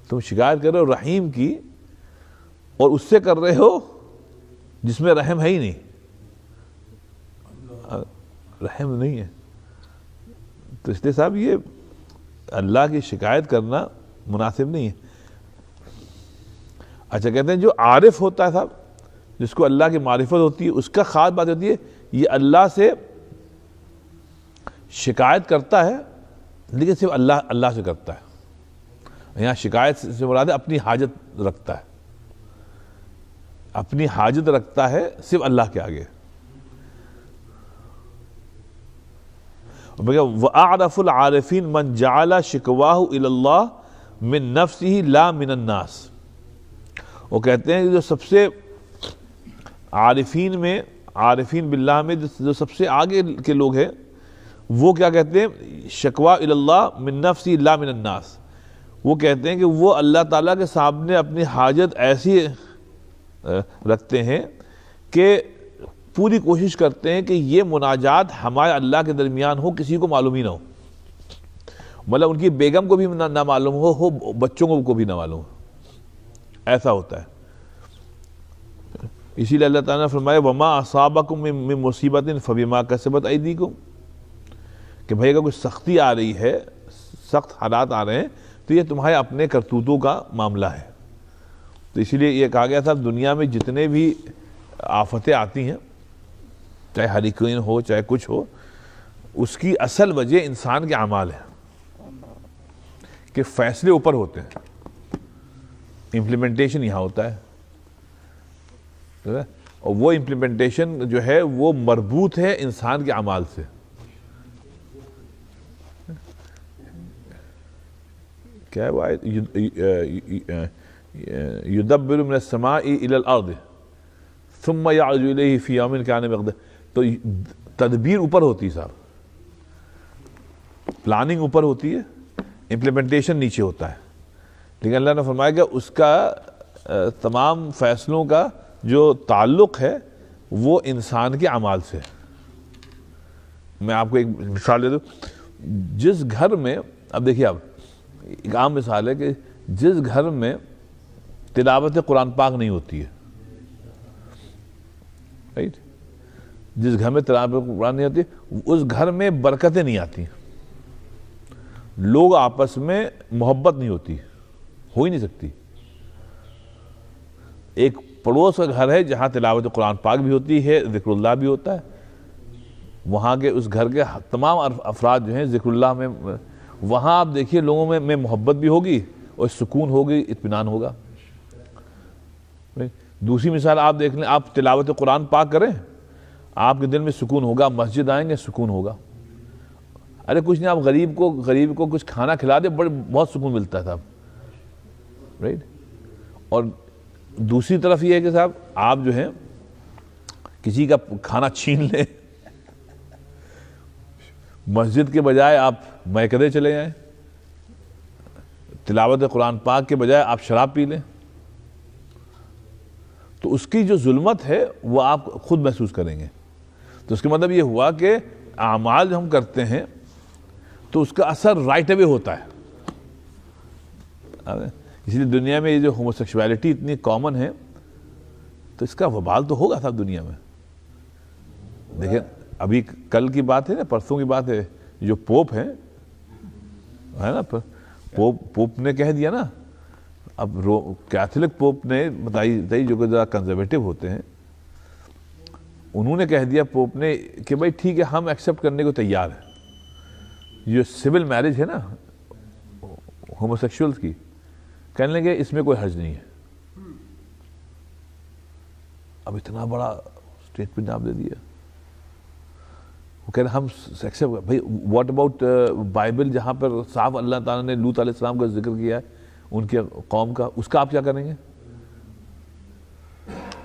تم شکایت کر رہے ہو رحیم کی، اور اس سے کر رہے ہو جس میں رحم ہے ہی نہیں، رحم نہیں ہے. تو اس لیے صاحب یہ اللہ کی شکایت کرنا مناسب نہیں ہے. اچھا کہتے ہیں جو عارف ہوتا ہے صاحب، جس کو اللہ کی معرفت ہوتی ہے، اس کا خاص بات ہوتی ہے یہ اللہ سے شکایت کرتا ہے، لیکن صرف اللہ سے کرتا ہے. یہاں شکایت سے مراد ہے اپنی حاجت رکھتا ہے، اپنی حاجت رکھتا ہے صرف اللہ کے آگے. وَأَعْرَفُ الْعَارِفِينَ مَنْ جَعَلَ شِكْوَاهُ إِلَى اللَّهِ مِنْ نَفْسِهِ لَا مِنَ النَّاسِ. وہ کہتے ہیں جو سب سے عارفین باللہ میں جو سب سے آگے کے لوگ ہیں، وہ کیا کہتے ہیں، شکوا إِلَى اللَّهِ مِنْ نَفْسِهِ لَا مِنَ النَّاسِ. وہ کہتے ہیں کہ وہ اللہ تعالیٰ کے سامنے اپنی حاجت ایسی رکھتے ہیں کہ پوری کوشش کرتے ہیں کہ یہ مناجات ہمارے اللہ کے درمیان ہو، کسی کو معلوم ہی نہ ہو، مطلب ان کی بیگم کو بھی نہ معلوم ہو بچوں کو بھی نہ معلوم ہو، ایسا ہوتا ہے۔ اسی لیے اللہ تعالیٰ نے فرمایا وَمَا أَصَابَكُم مِّن مُّصِيبَةٍ فَبِمَا كَسَبَتْ أَيْدِيكُم، کہ بھائی اگر کوئی سختی آ رہی ہے، سخت حالات آ رہے ہیں تو یہ تمہارے اپنے کرتوتوں کا معاملہ ہے۔ تو اسی لیے یہ کہا گیا تھا دنیا میں جتنے بھی آفتیں آتی ہیں، چاہے ہریکین ہو چاہے کچھ ہو، اس کی اصل وجہ انسان کے اعمال ہے، کہ فیصلے اوپر ہوتے ہیں، امپلیمنٹیشن یہاں ہوتا ہے، اور وہ امپلیمنٹیشن جو ہے وہ مربوط ہے انسان کے اعمال سے۔ کیا ہے وہ آیت؟ یدبر من السماء الى الارض ثم يعرج الیہ فی یوم کان مقدارہ، تو تدبیر اوپر ہوتی ہے صاحب، پلاننگ اوپر ہوتی ہے، امپلیمنٹیشن نیچے ہوتا ہے، لیکن اللہ نے فرمایا کہ اس کا تمام فیصلوں کا جو تعلق ہے وہ انسان کے اعمال سے۔ میں آپ کو ایک مثال دے دوں، جس گھر میں، اب دیکھیے آپ ایک عام مثال ہے کہ جس گھر میں تلاوت قرآن پاک نہیں ہوتی ہے، رائٹ، جس گھر میں تلاوت قرآن نہیں ہوتی اس گھر میں برکتیں نہیں آتی، لوگ آپس میں محبت نہیں ہوتی، ہو ہی نہیں سکتی۔ ایک پڑوس کا گھر ہے جہاں تلاوت قرآن پاک بھی ہوتی ہے، ذکر اللہ بھی ہوتا ہے، وہاں کے اس گھر کے تمام افراد جو ہیں ذکر اللہ میں، وہاں آپ دیکھیے لوگوں میں محبت بھی ہوگی اور سکون ہوگی، اطمینان ہوگا۔ دوسری مثال آپ دیکھ لیں، آپ تلاوت قرآن پاک کریں، آپ کے دل میں سکون ہوگا، مسجد آئیں گے سکون ہوگا۔ ارے کچھ نہیں، آپ غریب کو کچھ کھانا کھلا دے، بہت سکون ملتا ہے صاحب، رائٹ۔ اور دوسری طرف یہ ہے کہ صاحب آپ جو ہیں کسی کا کھانا چھین لیں، مسجد کے بجائے آپ میکدے چلے جائیں، تلاوت قرآن پاک کے بجائے آپ شراب پی لیں، تو اس کی جو ظلمت ہے وہ آپ خود محسوس کریں گے۔ تو اس کا مطلب یہ ہوا کہ اعمال جو ہم کرتے ہیں تو اس کا اثر رائٹ اوے ہوتا ہے۔ اس لیے دنیا میں یہ جو ہوموسیکشوالٹی اتنی کامن ہے تو اس کا وبال تو ہوگا صاحب دنیا میں۔ دیکھیں ابھی کل کی بات ہے نا، پرسوں کی بات ہے، جو پوپ ہے نا، پوپ نے کہہ دیا نا، اب کیتھولک پوپ نے بتائی جو کہ ذرا کنزرویٹو ہوتے ہیں، انہوں نے کہہ دیا پوپ نے کہ بھائی ٹھیک ہے ہم ایکسیپٹ کرنے کو تیار ہیں، جو سول میرج ہے نا ہوموسیکشولز کی، کہنے لگے اس میں کوئی حرج نہیں ہے۔ اب اتنا بڑا اسٹیٹمنٹ آپ دے دیا، وہ کہہ رہے ہم ایکسیپٹ، بھائی واٹ اباؤٹ بائبل جہاں پر صاف اللہ تعالیٰ نے لوط علیہ السلام کا ذکر کیا ہے ان کے قوم کا، اس کا آپ کیا کریں گے؟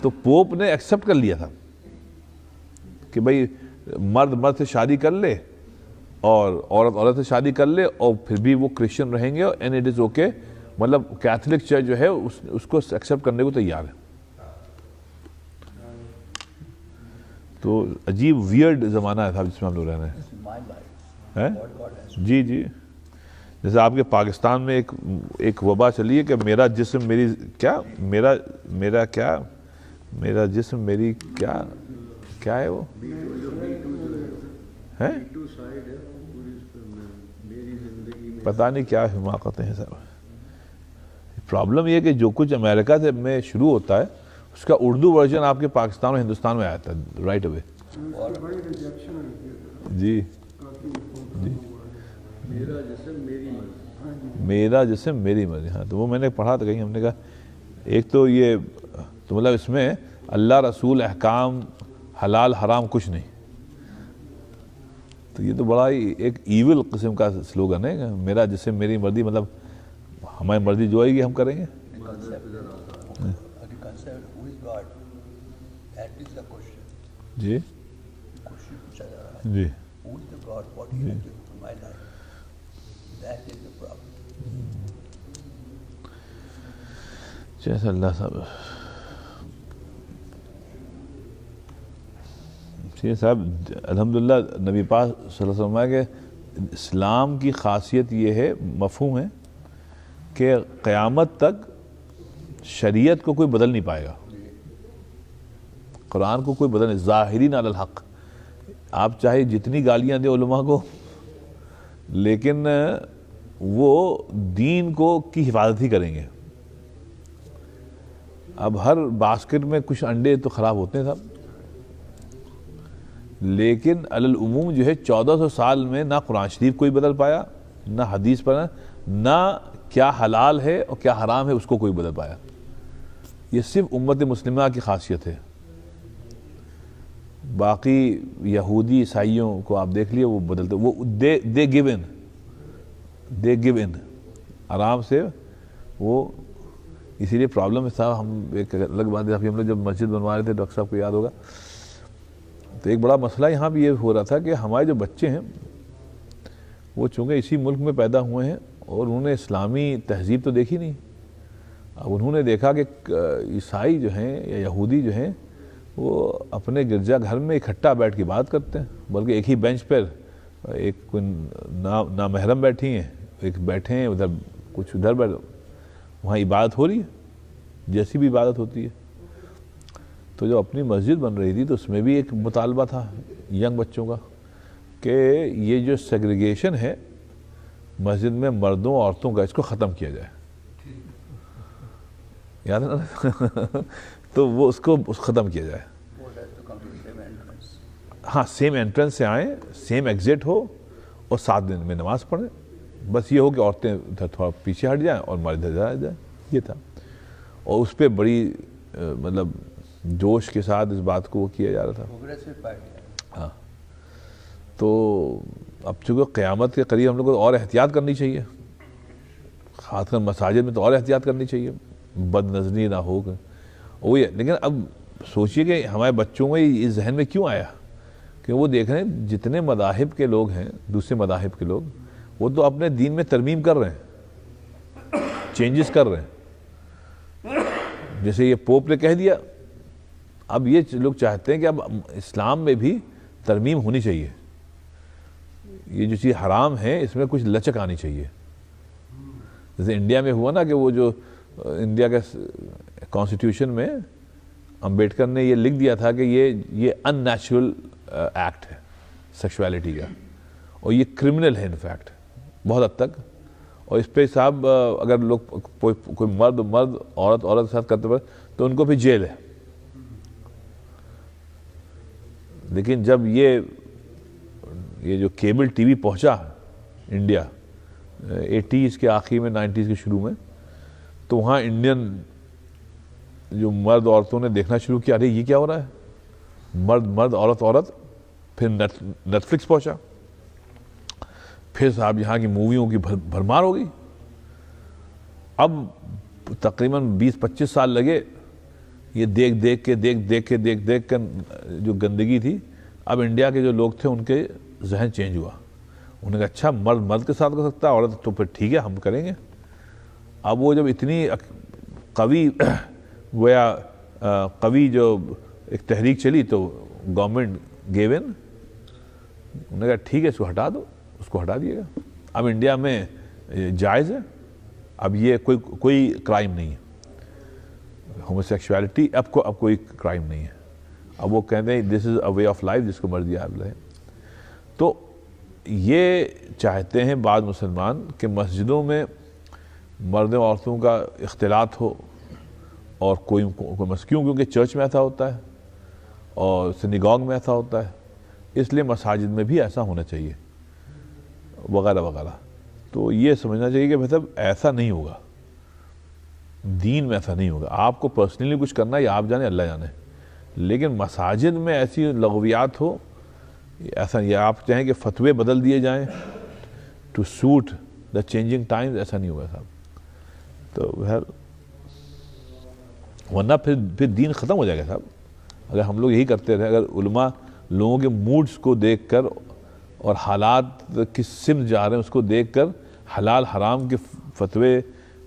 تو پوپ نے ایکسیپٹ کر لیا تھا کہ بھئی مرد سے شادی کر لے اور عورت سے شادی کر لے اور پھر بھی وہ کرسچن رہیں گے، اینڈ اٹ از اوکے، مطلب کیتھولک چرچ جو ہے اس کو ایکسیپٹ کرنے کو تیار ہے۔ تو عجیب ویئرڈ زمانہ ہے صاحب جس میں ہم لوگ رہ رہے ہیں۔ جی جی، جیسے آپ کے پاکستان میں ایک وبا چلی ہے کہ میرا جسم میری کیا، میرا جسم میری کیا ہے وہ ہے، پتہ نہیں کیا حماقتیں ہیں سر۔ پرابلم یہ ہے کہ جو کچھ امریکہ سے میں شروع ہوتا ہے اس کا اردو ورژن آپ کے پاکستان اور ہندوستان میں آتا ہے رائٹ اوے۔ جی جی، میرا جسم میری مرضی، ہاں تو وہ میں نے پڑھا تھا کہیں، ہم نے کہا ایک تو یہ تو مطلب اس میں اللہ رسول احکام حلال حرام کچھ نہیں، تو یہ تو بڑا ہی ایک ایول قسم کا سلوگن ہے کہ میرا جسم میری مرضی، مطلب ہماری مرضی جو آئے گی ہم کریں گے۔ جی جی جیسا اللہ صاحب ٹھیک ہے صاحب، الحمدللہ نبی پاک صلی اللہ علیہ وسلم کہ اسلام کی خاصیت یہ ہے، مفہوم ہے کہ قیامت تک شریعت کو کوئی بدل نہیں پائے گا، قرآن کو کوئی بدل نہیں، ظاہرین علی الحق. آپ چاہے جتنی گالیاں دیں علماء کو، لیکن وہ دین کو کی حفاظت ہی کریں گے. اب ہر باسکٹ میں کچھ انڈے تو خراب ہوتے ہیں صاحب، لیکن علی العموم جو ہے 1400 سال میں نہ قرآن شریف کوئی بدل پایا، نہ حدیث پر، نہ کیا حلال ہے اور کیا حرام ہے اس کو کوئی بدل پایا. یہ صرف امت مسلمہ کی خاصیت ہے. باقی یہودی عیسائیوں کو آپ دیکھ لیے، وہ بدلتے، وہ دے گیو ان آرام سے. وہ اسی لیے پرابلم ہے صاحب. ہم ایک الگ بات ہے، ہم لوگ جب مسجد بنوا رہے تھے، ڈاکٹر صاحب کو یاد ہوگا، تو ایک بڑا مسئلہ یہاں بھی یہ ہو رہا تھا کہ ہمارے جو بچے ہیں وہ چونکہ اسی ملک میں پیدا ہوئے ہیں اور انہوں نے اسلامی تہذیب تو دیکھی نہیں. اب انہوں نے دیکھا کہ عیسائی جو ہیں یا یہودی جو ہیں وہ اپنے گرجا گھر میں اکٹھا بیٹھ کے بات کرتے ہیں، بلکہ ایک ہی بینچ پر ایک کوئی نامحرم بیٹھی ہیں، ایک بیٹھے ہیں ادھر، کچھ ادھر بیٹھ، وہاں عبادت ہو رہی ہے جیسی بھی عبادت ہوتی ہے. تو جو اپنی مسجد بن رہی تھی تو اس میں بھی ایک مطالبہ تھا ینگ بچوں کا کہ یہ جو سیگریگیشن ہے مسجد میں مردوں عورتوں کا، اس کو ختم کیا جائے. یاد ہے نا؟ تو وہ اس کو ختم کیا جائے. ہاں، سیم انٹرنس سے آئیں، سیم ایگزٹ ہو اور 7 دن میں نماز پڑھیں. بس یہ ہو کہ عورتیں ادھر تھوڑا پیچھے ہٹ جائیں اور مرد ادھر آ جائیں. یہ تھا، اور اس پہ بڑی مطلب جوش کے ساتھ اس بات کو وہ کیا جا رہا تھا. ہاں، تو اب چونکہ قیامت کے قریب ہم لوگ کو اور احتیاط کرنی چاہیے، خاص کر مساجد میں تو اور احتیاط کرنی چاہیے، بد نظری نہ ہو. وہی ہے، لیکن اب سوچئے کہ ہمارے بچوں میں اس ذہن میں کیوں آیا کہ وہ دیکھ رہے ہیں جتنے مذاہب کے لوگ ہیں، دوسرے مذاہب کے لوگ، وہ تو اپنے دین میں ترمیم کر رہے ہیں، چینجز کر رہے ہیں. جیسے یہ پوپ نے کہہ دیا، اب یہ لوگ چاہتے ہیں کہ اب اسلام میں بھی ترمیم ہونی چاہیے. یہ جو چیز حرام ہے اس میں کچھ لچک آنی چاہیے. جیسے انڈیا میں ہوا نا کہ وہ جو انڈیا کے کانسٹیٹیوشن میں امبیڈکر نے یہ لکھ دیا تھا کہ یہ ان نیچرل ایکٹ ہے سیکشولیٹی کا، اور یہ کرمنل ہے انفیکٹ بہت حد تک. اور اس پہ صاحب اگر لوگ کوئی مرد عورت کے ساتھ کرتے ہوئے تو ان کو پھر جیل ہے. لیکن جب یہ جو کیبل ٹی وی پہنچا انڈیا 80s کے آخری میں 90s کے شروع میں، تو وہاں انڈین جو مرد عورتوں نے دیکھنا شروع کیا، ارے یہ کیا ہو رہا ہے، مرد عورت. پھر نیٹ فلکس پہنچا، پھر صاحب یہاں کی موویوں کی بھرمار ہو گئی. اب تقریباً 20-25 سال لگے یہ دیکھ کر جو گندگی تھی. اب انڈیا کے جو لوگ تھے ان کے ذہن چینج ہوا. انہوں نے کہا اچھا مرد کے ساتھ کر سکتا ہے، عورت تو پھر ٹھیک ہے ہم کریں گے. اب وہ جب اتنی قوی جو ایک تحریک چلی تو گورنمنٹ گیو ان. انہوں نے کہا ٹھیک ہے اس کو ہٹا دو، اس کو ہٹا دیے گا. اب انڈیا میں جائز ہے، اب یہ کوئی کرائم نہیں ہے. ہومو سیکشولیٹی اب کوئی کرائم نہیں ہے. اب وہ کہتے ہیں دس از اے وے آف لائف، جس کو مرضی آپ لیں. تو یہ چاہتے ہیں بعض مسلمان کہ مسجدوں میں مردوں عورتوں کا اختلاط ہو، اور کوئی کیونکہ چرچ میں ایسا ہوتا ہے اور سنیگوگ میں ایسا ہوتا ہے، اس لیے مساجد میں بھی ایسا ہونا چاہیے وغیرہ وغیرہ. تو یہ سمجھنا چاہیے کہ مطلب ایسا نہیں ہوگا، دین میں ایسا نہیں ہوگا. آپ کو پرسنلی کچھ کرنا ہے یا آپ جانے اللہ جانے، لیکن مساجد میں ایسی لغویات ہو ایسا، یا آپ چاہیں کہ فتوے بدل دیے جائیں to suit the changing times, ایسا نہیں ہوگا صاحب. تو ورنہ پھر دین ختم ہو جائے گا صاحب اگر ہم لوگ یہی کرتے رہے. اگر علماء لوگوں کے موڈز کو دیکھ کر اور حالات کس سمت جا رہے ہیں اس کو دیکھ کر حلال حرام کے فتوے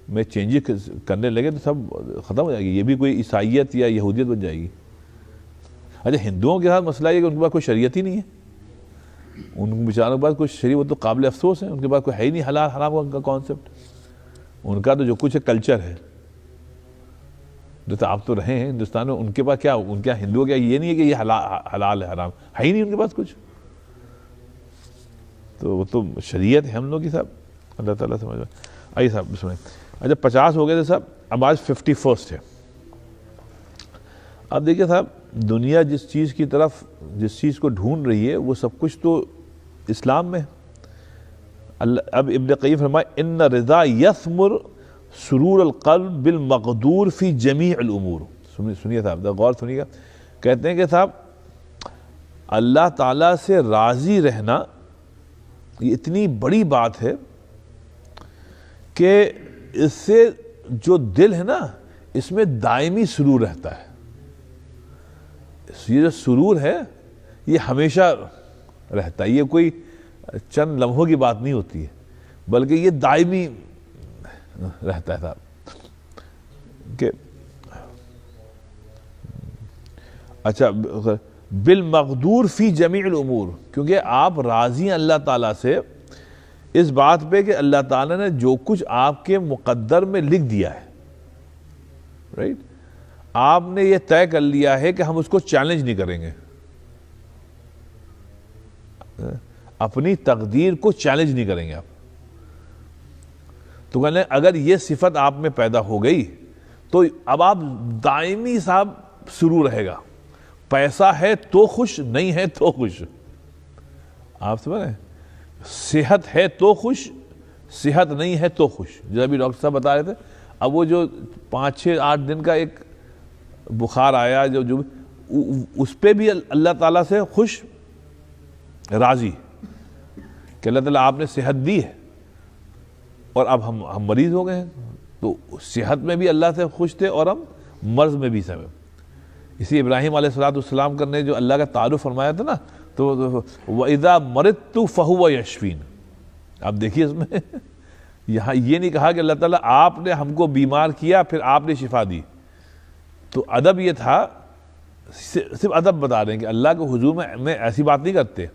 میں چینجز کرنے لگے تو سب ختم ہو جائے گی. یہ بھی کوئی عیسائیت یا یہودیت بن جائے گی. اچھا ہندوؤں کے ساتھ مسئلہ یہ کہ ان کے پاس کوئی شریعت ہی نہیں ہے، ان بیچاروں کے پاس کوئی شریعت، وہ تو قابل افسوس ہے، ان کے پاس کوئی ہے ہی نہیں حلال حرام کا کانسیپٹ، ان کا تو جو کچھ ہے کلچر ہے. جیسے آپ تو رہے ہیں ہندوستان میں، ان کے پاس کیا، ان کے ہندوؤں کیا یہ نہیں ہے کہ یہ حلال ہے حرام ہے ہی نہیں ان کے پاس کچھ. تو وہ تو شریعت ہے ہم لوگ کی صاحب. اللہ تعالیٰ سمجھ. آئیے صاحب بسم اللہ. اچھا 50 ہو گئے تھے صاحب، اب آج 51 ہے. اب دیکھیے صاحب، دنیا جس چیز کی طرف، جس چیز کو ڈھونڈ رہی ہے وہ سب کچھ تو اسلام میں. اب ابن قیم فرمائے ان رضا یثمر سرور القلب بالمقدور فی جمیع الامور. سنیے صاحب، غور سنیے گا. کہتے ہیں کہ صاحب اللہ تعالیٰ سے راضی رہنا یہ اتنی بڑی بات ہے کہ اس سے جو دل ہے نا اس میں دائمی سرور رہتا ہے. یہ جو سرور ہے یہ ہمیشہ رہتا ہے، یہ کوئی چند لمحوں کی بات نہیں ہوتی ہے، بلکہ یہ دائمی رہتا ہے صاحب. کہ اچھا بالمقدور فی جمیع الامور، کیونکہ آپ راضی ہیں اللہ تعالیٰ سے اس بات پہ کہ اللہ تعالیٰ نے جو کچھ آپ کے مقدر میں لکھ دیا ہے، رائٹ، آپ نے یہ طے کر لیا ہے کہ ہم اس کو چیلنج نہیں کریں گے. اپنی تقدیر کو چیلنج نہیں کریں گے آپ. تو کہنے اگر یہ صفت آپ میں پیدا ہو گئی تو اب آپ دائمی صاحب سرور رہے گا. پیسہ ہے تو خوش، نہیں ہے تو خوش. آپ سمجھ رہے ہیں؟ صحت ہے تو خوش، صحت نہیں ہے تو خوش. جیسا بھی ڈاکٹر صاحب بتا رہے تھے، اب وہ جو 5-6-8 دن کا ایک بخار آیا جو اس پہ بھی اللہ تعالیٰ سے خوش، راضی کہ اللہ تعالیٰ آپ نے صحت دی ہے اور اب ہم مریض ہو گئے ہیں. تو صحت میں بھی اللہ سے خوش تھے اور ہم مرض میں بھی سبب. اسی ابراہیم علیہ السلام نے جو اللہ کا تعارف فرمایا تھا نا، تو وَإِذَا مَرِضْتُ فَهُوَ يَشْفِينِ. آپ دیکھیے اس میں یہاں یہ نہیں کہا کہ اللہ تعالیٰ آپ نے ہم کو بیمار کیا پھر آپ نے شفا دی. تو ادب یہ تھا، صرف ادب بتا رہے ہیں کہ اللہ کے حضور میں ایسی بات نہیں کرتے،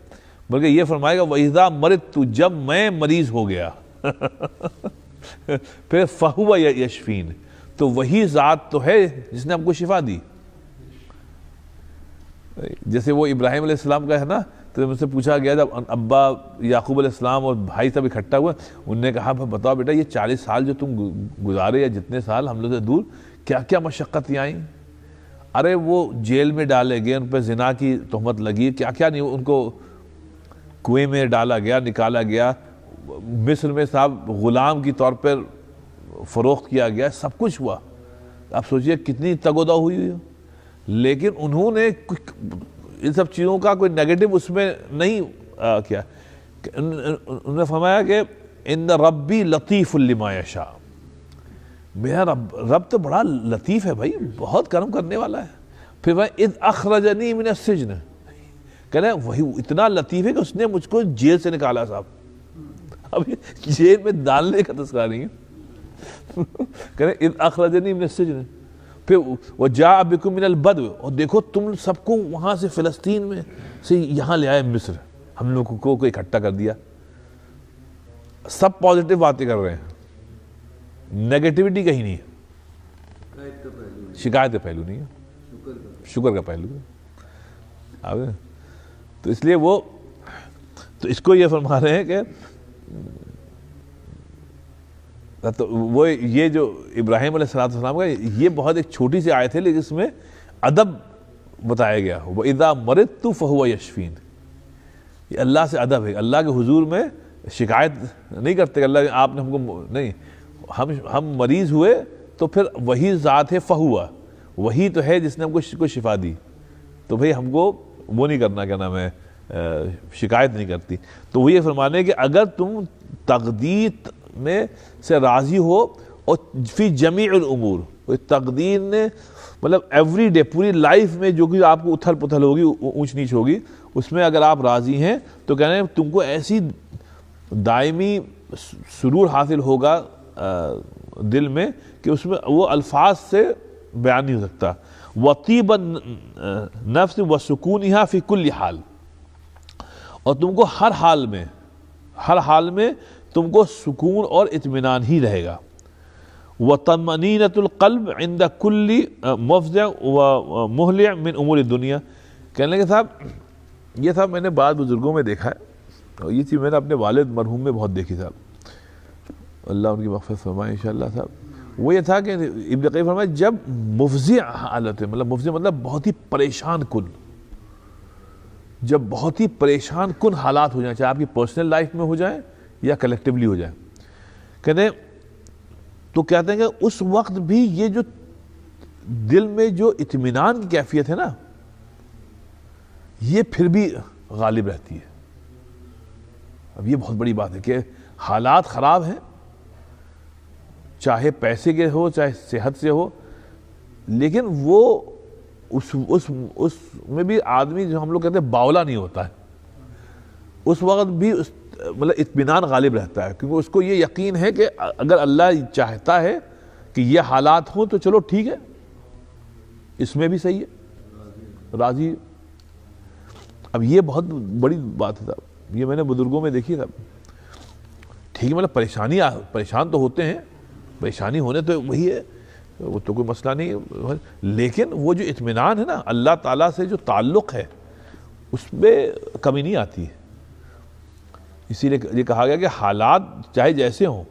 بلکہ یہ فرمائے گا وَإِذَا مَرِضْتُ، جب میں مریض ہو گیا پھر فَهُوَ يَشْفِينِ، تو وہی ذات تو ہے جس نے ہم کو شفا دی. جیسے وہ ابراہیم علیہ السلام کا ہے نا، تو مجھ سے پوچھا گیا جب ابا یعقوب علیہ السلام اور بھائی سب اکٹھا ہوئے، انہوں نے کہا بتاؤ بیٹا یہ 40 سال جو تم گزارے یا جتنے سال ہم لوگ سے دور، کیا کیا مشقتیں آئیں. ارے وہ جیل میں ڈالے گئے، ان پہ زنا کی تہمت لگی، کیا کیا نہیں، ان کو کنویں میں ڈالا گیا، نکالا گیا، مصر میں صاحب غلام کی طور پر فروخت کیا گیا، سب کچھ ہوا. آپ سوچئے کتنی تگودہ ہوئی. لیکن انہوں نے ان سب چیزوں کا کوئی نیگیٹو اس میں نہیں کیا. انہوں نے فرمایا کہ ان ربی لطیف لما یشاء، میرا رب تو بڑا لطیف ہے بھائی، بہت کرم کرنے والا ہے. پھر وہ اذ اخرجنی من السجن، کہہ رہے وہی اتنا لطیف ہے کہ اس نے مجھ کو جیل سے نکالا. صاحب اب جیل میں ڈالنے کا تذکرہ نہیں ہے. کہہ رہے اذ اخرجنی من السجن، پھر وجاء بکم من البدو، اور دیکھو تم سب کو وہاں سے فلسطین میں سے یہاں لے آئے مصر، ہم لوگوں کو اکٹھا کر دیا. سب پازیٹیو باتیں کر رہے ہیں، نیگیٹیوٹی کہیں نہیں ہے، شکایت کا پہلو نہیں ہے، شکر کا پہلو ہے. تو اس لیے تو اس کو یہ فرما رہے ہیں کہ تو وہ یہ جو ابراہیم علیہ السلام کا یہ بہت ایک چھوٹی سی آیت ہے، لیکن اس میں ادب بتایا گیا. وَإِذَا مَرِضْتُ فَهُوَ يَشْفِينِ، یہ اللہ سے ادب ہے. اللہ کے حضور میں شکایت نہیں کرتے کہ اللہ آپ نے ہم کو نہیں، ہم مریض ہوئے تو پھر وہی ذات ہے فہوا، وہی تو ہے جس نے ہم کو شفا دی. تو بھئی ہم کو وہ نہیں کرنا، کیا نام ہے، شکایت نہیں کرتی. تو وہ یہ فرمانے کہ اگر تم تقدیر میں سے راضی ہو اور فی جمیع الامور، تقدیر نے مطلب ایوری ڈے پوری لائف میں جو کہ آپ کو اتھل پتھل ہوگی، اونچ نیچ ہوگی، اس میں اگر آپ راضی ہیں تو کہہ رہے ہیں تم کو ایسی دائمی سرور حاصل ہوگا دل میں کہ اس میں وہ الفاظ سے بیان نہیں ہو سکتا. وطیب النفس وسکونہا فی کل حال، اور تم کو ہر حال میں تم کو سکون اور اطمینان ہی رہے گا. وطمأنینۃ القلب عند کل مفزع ومہلع من امور الدنیا. کہنے لگے صاحب یہ صاحب میں نے بعض بزرگوں میں دیکھا ہے، اور یہ چیز میں نے اپنے والد مرحوم میں بہت دیکھی صاحب، اللہ ان کی مغفرت فرمائے انشاءاللہ صاحب. وہ یہ تھا کہ ابن قیم فرمائے جب مفزع حالت ہے، مفزع مطلب بہت ہی پریشان کن، جب بہت ہی پریشان کن حالات ہو جائیں، چاہے آپ کی پرسنل لائف میں ہو جائیں یا کلیکٹیولی ہو جائیں، کہتے ہیں تو کہتے ہیں کہ اس وقت بھی یہ جو دل میں جو اطمینان کی کیفیت ہے نا، یہ پھر بھی غالب رہتی ہے. اب یہ بہت بڑی بات ہے کہ حالات خراب ہیں، چاہے پیسے کے ہو چاہے صحت سے ہو، لیکن وہ اس میں بھی آدمی جو ہم لوگ کہتے ہیں باولا نہیں ہوتا ہے، اس وقت بھی مطلب اطمینان غالب رہتا ہے، کیونکہ اس کو یہ یقین ہے کہ اگر اللہ چاہتا ہے کہ یہ حالات ہوں تو چلو ٹھیک ہے، اس میں بھی صحیح ہے، راضی. اب یہ بہت بڑی بات ہے صاحب، یہ میں نے بزرگوں میں دیکھی صاحب. ٹھیک ہے مطلب پریشان تو ہوتے ہیں، پریشانی ہونے تو وہی ہے، وہ تو کوئی مسئلہ نہیں، لیکن وہ جو اطمینان ہے نا اللہ تعالیٰ سے جو تعلق ہے اس میں کمی نہیں آتی ہے. اسی لیے یہ کہا گیا کہ حالات چاہے جیسے ہوں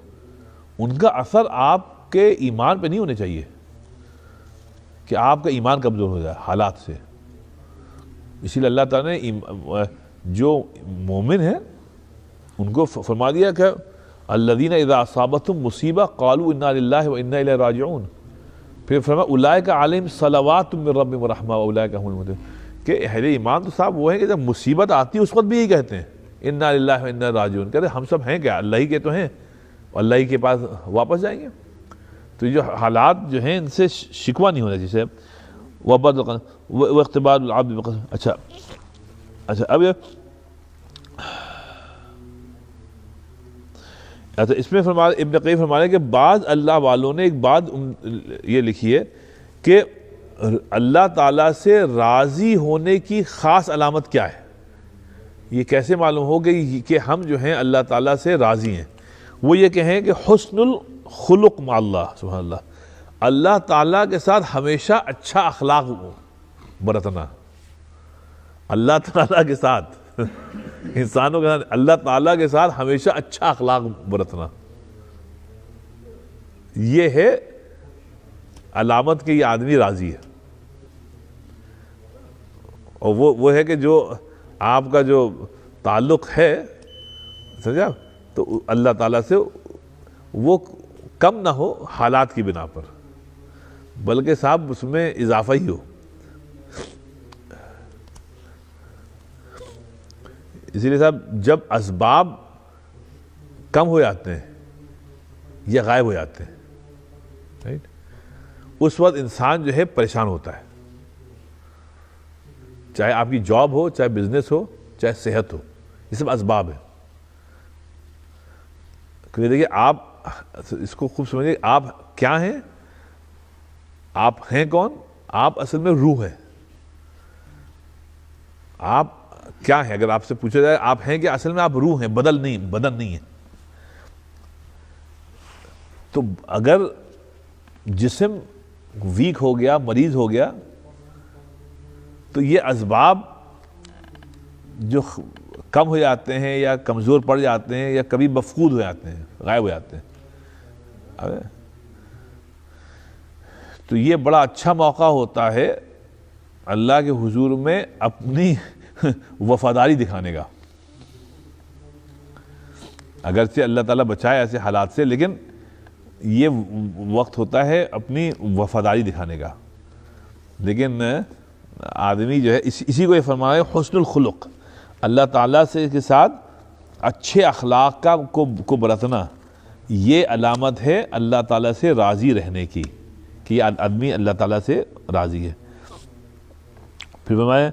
ان کا اثر آپ کے ایمان پہ نہیں ہونے چاہیے کہ آپ کا ایمان کمزور ہو جائے حالات سے. اسی لیے اللہ تعالیٰ نے جو مومن ہیں ان کو فرما دیا کہ الذین اذا اصابتہم مصیبہ قالوا انا للہ وانا الیہ راجعون. پھر فرمایا اولئک علیہم صلوات من ربہم ورحمہ واولئک هم المہتدون، کہ اہل ایمان تو صاحب وہ ہیں کہ جب مصیبت آتی ہے اس وقت بھی یہی کہتے ہیں انا للہ وانا راجعون، کہتے ہیں ہم سب ہیں کیا، اللہ ہی کے تو ہیں، اللہ ہی کے پاس واپس جائیں گے. تو یہ جو حالات جو ہیں ان سے شکوہ نہیں ہونا چاہیے. واختبار العبد. اچھا اب اس میں ابن قیم فرما رہے ہیں کہ بعض اللہ والوں نے ایک بات یہ لکھی ہے کہ اللہ تعالیٰ سے راضی ہونے کی خاص علامت کیا ہے. یہ کیسے معلوم ہو گئی کہ ہم جو ہیں اللہ تعالیٰ سے راضی ہیں؟ وہ یہ کہیں کہ حسن الخلق مع اللہ، سبحان اللہ، اللہ تعالیٰ کے ساتھ ہمیشہ اچھا اخلاق برتنا. اللہ تعالیٰ کے ساتھ انسانوں کے ساتھ اللہ تعالیٰ کے ساتھ ہمیشہ اچھا اخلاق برتنا، یہ ہے علامت کہ یہ آدمی راضی ہے. اور وہ ہے کہ جو آپ کا جو تعلق ہے سمجھا تو اللہ تعالیٰ سے وہ کم نہ ہو حالات کی بنا پر، بلکہ صاحب اس میں اضافہ ہی ہو. اسی لیے صاحب جب اسباب کم ہو جاتے ہیں یا غائب ہو جاتے ہیں، رائٹ، اس وقت انسان جو ہے پریشان ہوتا ہے، چاہے آپ کی جاب ہو، چاہے بزنس ہو، چاہے صحت ہو، یہ سب اسباب ہے. دیکھیے آپ اس کو خوب سمجھیے، آپ کیا ہیں، آپ ہیں کون؟ آپ اصل میں روح ہیں. آپ کیا ہیں؟ اگر آپ سے پوچھا جائے آپ ہیں کہ اصل میں آپ روح ہیں، بدن نہیں ہے. تو اگر جسم ویک ہو گیا، مریض ہو گیا، تو یہ اسباب جو کم ہو جاتے ہیں یا کمزور پڑ جاتے ہیں یا کبھی مفقود ہو جاتے ہیں، غائب ہو جاتے ہیں. تو یہ بڑا اچھا موقع ہوتا ہے اللہ کے حضور میں اپنی وفاداری دکھانے کا. اگرچہ اللہ تعالیٰ بچائے ایسے حالات سے، لیکن یہ وقت ہوتا ہے اپنی وفاداری دکھانے کا. لیکن آدمی جو ہے اسی کو یہ فرمایا حسن الخلق، اللہ تعالیٰ سے کے ساتھ اچھے اخلاق کو برتنا، یہ علامت ہے اللہ تعالیٰ سے راضی رہنے کی، کہ یہ آدمی اللہ تعالیٰ سے راضی ہے. پھر فرمایا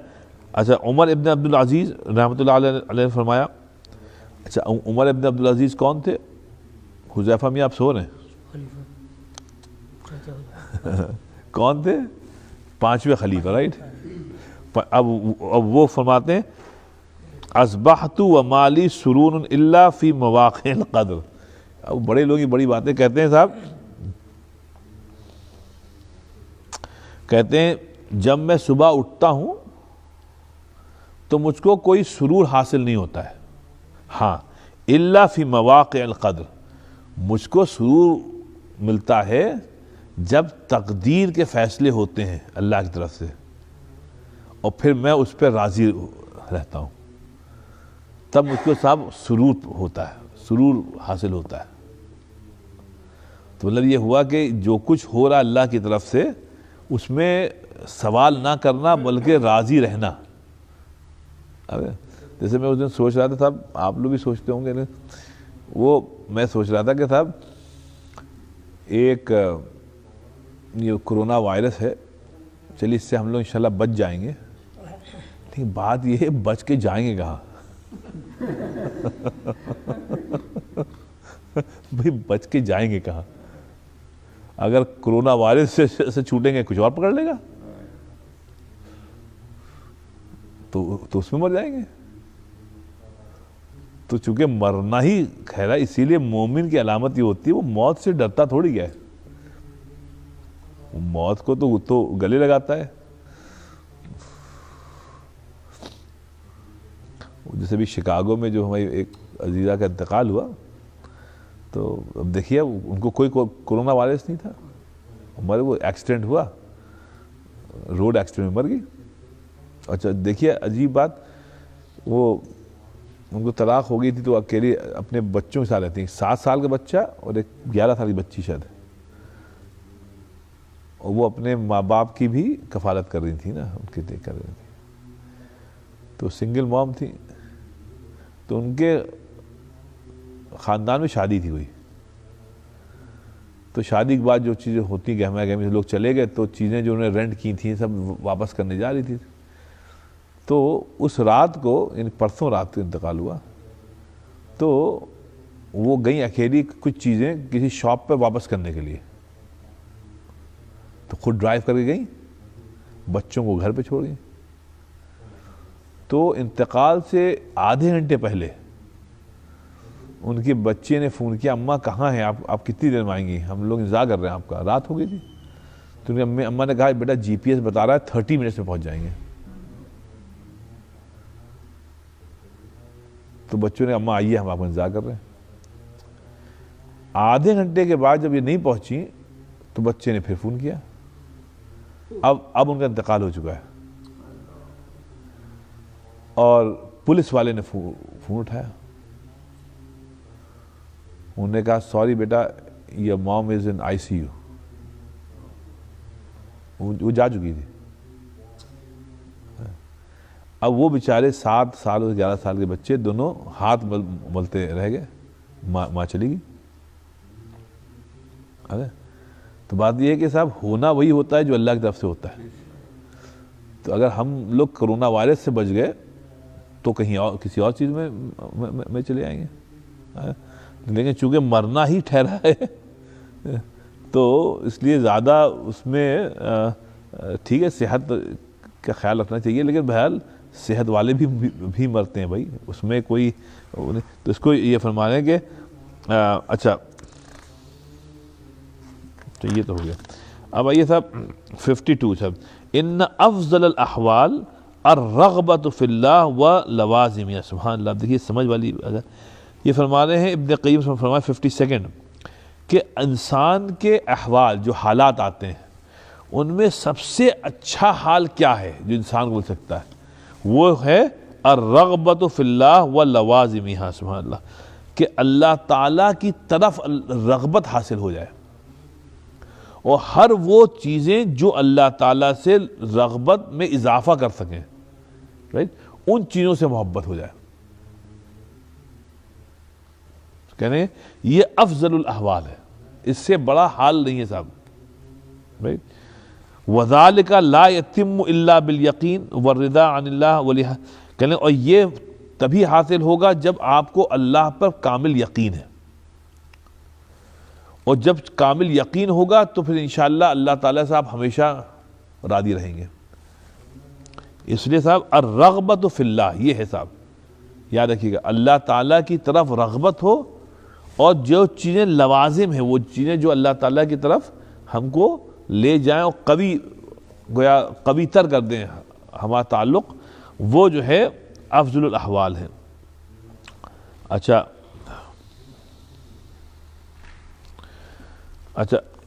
اچھا عمر ابن عبدالعزیز رحمۃ اللہ علیہ نے فرمایا. اچھا عمر ابن عبدالعزیز کون تھے؟ حذیفہ میں آپ سو رہے ہیں کون تھے؟ 5ویں خلیفہ، رائٹ. اب وہ فرماتے ہیں اصبحت ومالی سرور الا فی مواقع القدر. اب بڑے لوگ یہ بڑی باتیں کہتے ہیں صاحب، کہتے ہیں جب میں صبح اٹھتا ہوں تو مجھ کو کوئی سرور حاصل نہیں ہوتا ہے، ہاں الا فی مواقع القدر، مجھ کو سرور ملتا ہے جب تقدیر کے فیصلے ہوتے ہیں اللہ کی طرف سے، اور پھر میں اس پہ راضی رہتا ہوں، تب مجھ کو صاحب سرور ہوتا ہے، سرور حاصل ہوتا ہے. تو مطلب یہ ہوا کہ جو کچھ ہو رہا اللہ کی طرف سے اس میں سوال نہ کرنا بلکہ راضی رہنا. جیسے میں اس دن سوچ رہا تھا صاحب، آپ لوگ بھی سوچتے ہوں گے، وہ میں سوچ رہا تھا کہ صاحب ایک یہ کرونا وائرس ہے، چلیے اس سے ہم لوگ انشاءاللہ بچ جائیں گے، لیکن بات یہ ہے بچ کے جائیں گے کہاں؟ بھئی بچ کے جائیں گے کہاں؟ اگر کرونا وائرس سے چھوٹیں گے کچھ اور پکڑ لے گا تو اس میں مر جائیں گے. تو چونکہ مرنا ہی خیر ہے، اسی لیے مومن کی علامت یہ ہوتی ہے وہ موت سے ڈرتا تھوڑی گیا ہے، موت کو تو گلے لگاتا ہے. جیسے بھی شکاگو میں جو ہماری ایک عزیزہ کا انتقال ہوا، تو اب دیکھیے ان کو کوئی کرونا وائرس نہیں تھا، ہمارے وہ ایکسیڈنٹ ہوا، روڈ ایکسیڈنٹ میں مر گئی. اچھا دیکھیے عجیب بات، وہ ان کو طلاق ہو گئی تھی تو اکیلی اپنے بچوں کے ساتھ رہتی ہیں، 7 سال کا بچہ اور ایک 11 سال کی بچی شاید، اور وہ اپنے ماں باپ کی بھی کفالت کر رہی تھی نا، ان کے دیکھ کر رہی تھی. تو سنگل موم تھی، تو ان کے خاندان میں شادی تھی ہوئی، تو شادی کے بعد جو چیزیں ہوتی گہما گہمی سے لوگ چلے گئے، تو چیزیں جو انہوں نے رینٹ کی تھیں سب واپس کرنے جا رہی تھی. تو اس رات کو، یعنی پرسوں رات کو انتقال ہوا، تو وہ گئیں اکیلی کچھ چیزیں کسی شاپ پہ واپس کرنے کے لیے، تو خود ڈرائیو کر کے گئیں، بچوں کو گھر پہ چھوڑ گئیں. تو انتقال سے آدھے گھنٹے پہلے ان کے بچے نے فون کیا، اماں کہاں ہیں آپ کتنی دیر میں آئیں گی، ہم لوگ انتظار کر رہے ہیں آپ کا. رات ہو گئی تھی. تو اماں نے کہا بیٹا جی پی ایس بتا رہا ہے 30 منٹس میں پہنچ جائیں گے. تو بچوں نے اماں آئیے ہم آپ کا انتظار کر رہے ہیں. آدھے گھنٹے کے بعد جب یہ نہیں پہنچی تو بچے نے پھر فون کیا، اب ان کا انتقال ہو چکا ہے، اور پولیس والے نے فون اٹھایا. انہوں نے کہا sorry beta your mom is in ICU. وہ جا چکی تھی. اب وہ بیچارے 7 سال اور 11 سال کے بچے دونوں ہاتھ ملتے رہ گئے، ماں چلی گئی. تو بات یہ ہے کہ صاحب ہونا وہی ہوتا ہے جو اللہ کی طرف سے ہوتا ہے. تو اگر ہم لوگ کرونا وائرس سے بچ گئے تو کہیں اور کسی اور چیز میں چلے آئیں گے، لیکن چونکہ مرنا ہی ٹھہرا ہے تو اس لیے زیادہ اس میں ٹھیک ہے صحت کا خیال رکھنا چاہیے، لیکن بہرحال صحت والے بھی مرتے ہیں بھائی، اس میں کوئی. تو اس کو یہ فرما رہے ہیں کہ اچھا تو یہ تو ہو گیا. اب آئیے صاحب 52 صاحب، ان افضل الاحوال الرغبۃ فی اللہ و لوازمہ. سبحان اللہ. دیکھیے سمجھ والی یہ فرما رہے ہیں ابن قیم سے، فرمایا 52 کہ انسان کے احوال جو حالات آتے ہیں ان میں سب سے اچھا حال کیا ہے جو انسان کو بول سکتا ہے، وہ ہے الرغبۃ فی اللہ و لوازمہ. سبحان اللہ. کہ اللہ تعالیٰ کی طرف رغبت حاصل ہو جائے، اور ہر وہ چیزیں جو اللہ تعالیٰ سے رغبت میں اضافہ کر سکیں، رائٹ، ان چیزوں سے محبت ہو جائے. کہنے یہ افضل الاحوال ہے، اس سے بڑا حال نہیں ہے صاحب، رائٹ. وَذَلِكَ لَا يَتِمُّ إِلَّا بِالْيَقِينِ وَالرِّضَا عَنِ اللَّهِ کہنے اور یہ تبھی حاصل ہوگا جب آپ کو اللہ پر کامل یقین ہے، اور جب کامل یقین ہوگا تو پھر انشاءاللہ اللہ تعالیٰ سے آپ ہمیشہ راضی رہیں گے. اس لیے صاحب الرغبت فی اللہ یہ ہے صاحب, یاد رکھیے گا, اللہ تعالیٰ کی طرف رغبت ہو, اور جو چیزیں لوازم ہیں, وہ چیزیں جو اللہ تعالیٰ کی طرف ہم کو لے جائیں اور گویا قوی تر کر دیں ہمارا تعلق, وہ جو ہے افضل الاحوال ہے. اچھا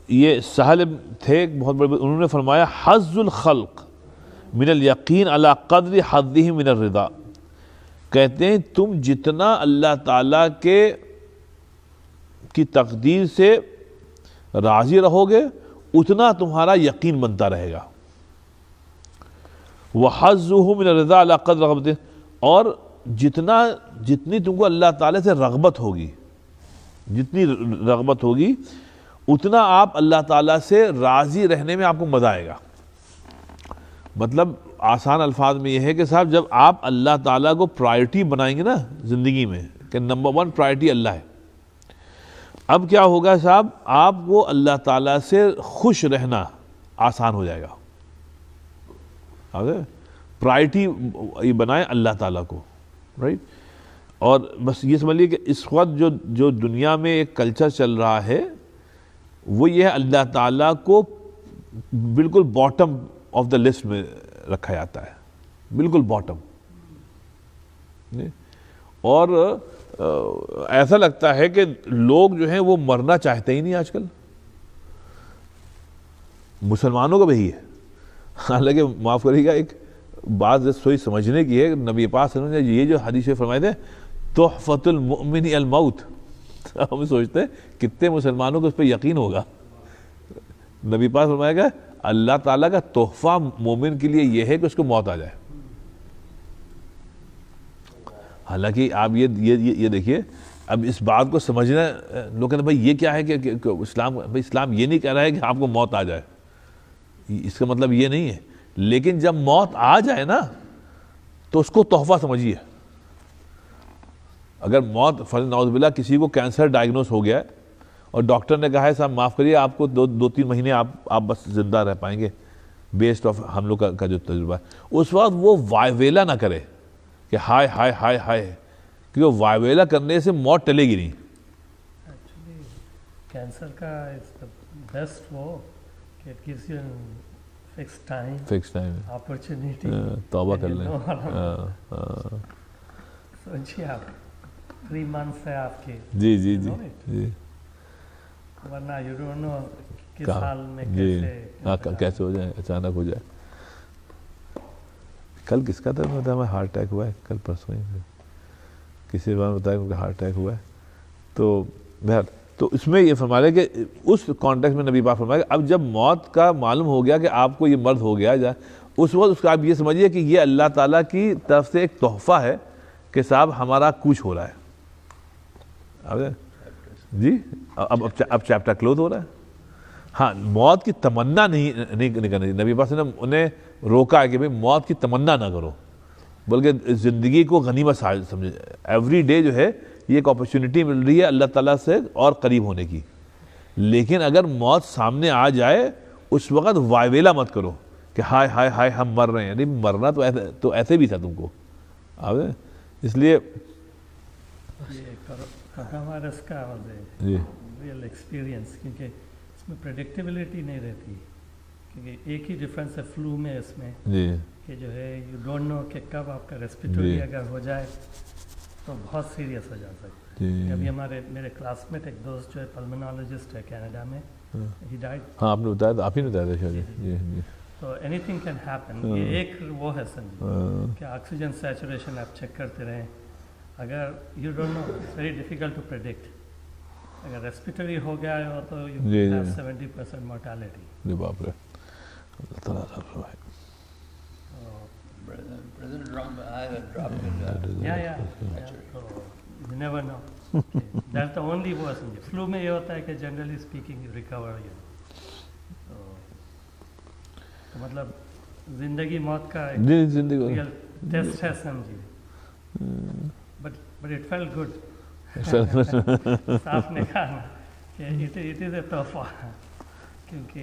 یہ سہل تھے بہت بڑے, انہوں نے فرمایا حظ الخلق من الیقین علی قدر حظہ من الرضا. کہتے ہیں تم جتنا اللہ تعالیٰ کی تقدیر سے راضی رہو گے اتنا تمہارا یقین بنتا رہے گا. وَحَظُّهُ مِنَ الرِّضَا عَلَىٰ قَدْرِ رَغْبَتِهِ, اور جتنی تم کو اللہ تعالیٰ سے رغبت ہوگی, جتنی رغبت ہوگی اتنا آپ اللہ تعالیٰ سے راضی رہنے میں آپ کو مزہ آئے گا. مطلب آسان الفاظ میں یہ ہے کہ صاحب جب آپ اللہ تعالیٰ کو پرائرٹی بنائیں گے نا زندگی میں, کہ نمبر 1 پرائرٹی اللہ ہے, اب کیا ہوگا صاحب, آپ کو اللہ تعالیٰ سے خوش رہنا آسان ہو جائے گا. پرائرٹی یہ بنائیں اللہ تعالیٰ کو, رائٹ. اور بس یہ سمجھ لیجیے کہ اس وقت جو دنیا میں ایک کلچر چل رہا ہے وہ یہ ہے, اللہ تعالیٰ کو بالکل باٹم آف دا لسٹ میں رکھا جاتا ہے, بالکل باٹم. اور ایسا لگتا ہے کہ لوگ جو ہیں وہ مرنا چاہتے ہی نہیں آج کل, مسلمانوں کا بھی یہی ہے. حالانکہ معاف کریے گا ایک بات سوئی سمجھنے کی ہے, نبی پاک صلی اللہ علیہ وسلم نے یہ جو حدیث فرمائے تھے تحفۃ المؤمن الموت, ہم سوچتے ہیں کتنے مسلمانوں کو اس پہ یقین ہوگا. نبی پاک فرمایا گا اللہ تعالیٰ کا تحفہ مومن کے لیے یہ ہے کہ اس کو موت آ جائے. حالانکہ آپ یہ دیکھیے, اب اس بات کو سمجھنا, لوگ کہتے ہیں بھائی یہ کیا ہے کہ اسلام یہ نہیں کہہ رہا ہے کہ آپ کو موت آ جائے, اس کا مطلب یہ نہیں ہے. لیکن جب موت آ جائے نا تو اس کو تحفہ سمجھیے. اگر موت فرض نعوذ باللہ کسی کو کینسر ڈائگنوز ہو گیا ہے اور ڈاکٹر نے کہا ہے صاحب معاف کریے آپ کو 2-3 مہینے آپ بس زندہ رہ پائیں گے بیسڈ آف ہم لوگ کا جو تجربہ ہے, اس وقت وہ وائیویلا نہ کرے کہ ہائے ہائے ہائے ہائے, کیونکہ وائیویلا کرنے سے موت ٹلے گی نہیں. ایکچولی کینسر کا بیسٹ وہ کہ it gives you fix time opportunity, توبہ کر لیں. سوچیے آپ 3 months ہے آپ کے, جی ورنہ یو ڈونٹ نو کس حال میں کیسے ہو جائے, اچانک ہو جائے. کل کس کا درد ہوتا ہے, ہمیں ہارٹ اٹیک ہوا ہے کل پرسوں ہی, کسی بار بتایا کہ ہارٹ اٹیک ہوا ہے. تو بہرحال تو اس میں یہ فرمایا کہ اس کانٹیکس میں نبی پاک فرمایا کہ اب جب موت کا معلوم ہو گیا کہ آپ کو یہ مرض ہو گیا جائے, اس وقت اس کا آپ یہ سمجھیے کہ یہ اللہ تعالیٰ کی طرف سے ایک تحفہ ہے کہ صاحب ہمارا کوچ ہو رہا ہے. جی اب چیپٹر کلوز ہو رہا ہے. ہاں موت کی تمنا نہیں کرنی. نبی پاک نے انہیں روکا ہے کہ بھئی موت کی تمنا نہ کرو, بلکہ زندگی کو غنیمت سمجھے. ایوری ڈے جو ہے یہ ایک اپرچونٹی مل رہی ہے اللہ تعالیٰ سے اور قریب ہونے کی. لیکن اگر موت سامنے آ جائے اس وقت وائیویلا مت کرو کہ ہائے ہائے ہائے ہم مر رہے ہیں. نہیں, مرنا تو ایسے بھی تھا تم کو. اس لیے کورونا وائرس کا ریئل ایکسپیرینس, کیونکہ اس میں پریڈکٹیبلٹی نہیں رہتی, کیونکہ ایک ہی ڈفرینس ہے فلو میں اس میں کہ جو ہے یو ڈونٹ نو کہ کب آپ کا ریسپیریٹری اگر ہو جائے تو بہت سیریس ہو جا سکتا ہے. ابھی میرے کلاس میٹ ایک دوست جو ہے پلمنالوجسٹ ہے کینیڈا میں, ہی ڈائڈ. ہاں آپ نے بتایا تھا, آپ ہی نے بتایا تھا شاید. تو اینی تھنگ کین ہیپن. یہ ایک وہ ہے سمجھے کہ آکسیجن سیچوریشن آپ چیک کرتے رہیں. اگر you don't know it's very difficult to predict. اگر ریسپیریٹری ہو گیا ہو تو یو ہیو 70% مورٹیلٹی. جی باپ رے, اللہ تعالیٰ President Trump, I have a drop in So you never know. That's the only person. Flu میں یہ ہوتا ہے کہ generally speaking you recover. تو مطلب زندگی موت کا ریئل ٹیسٹ ہے سمجھیے. But it felt good. صاحب نے کہا نا کہ it is a تحفہ, کیونکہ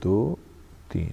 2 3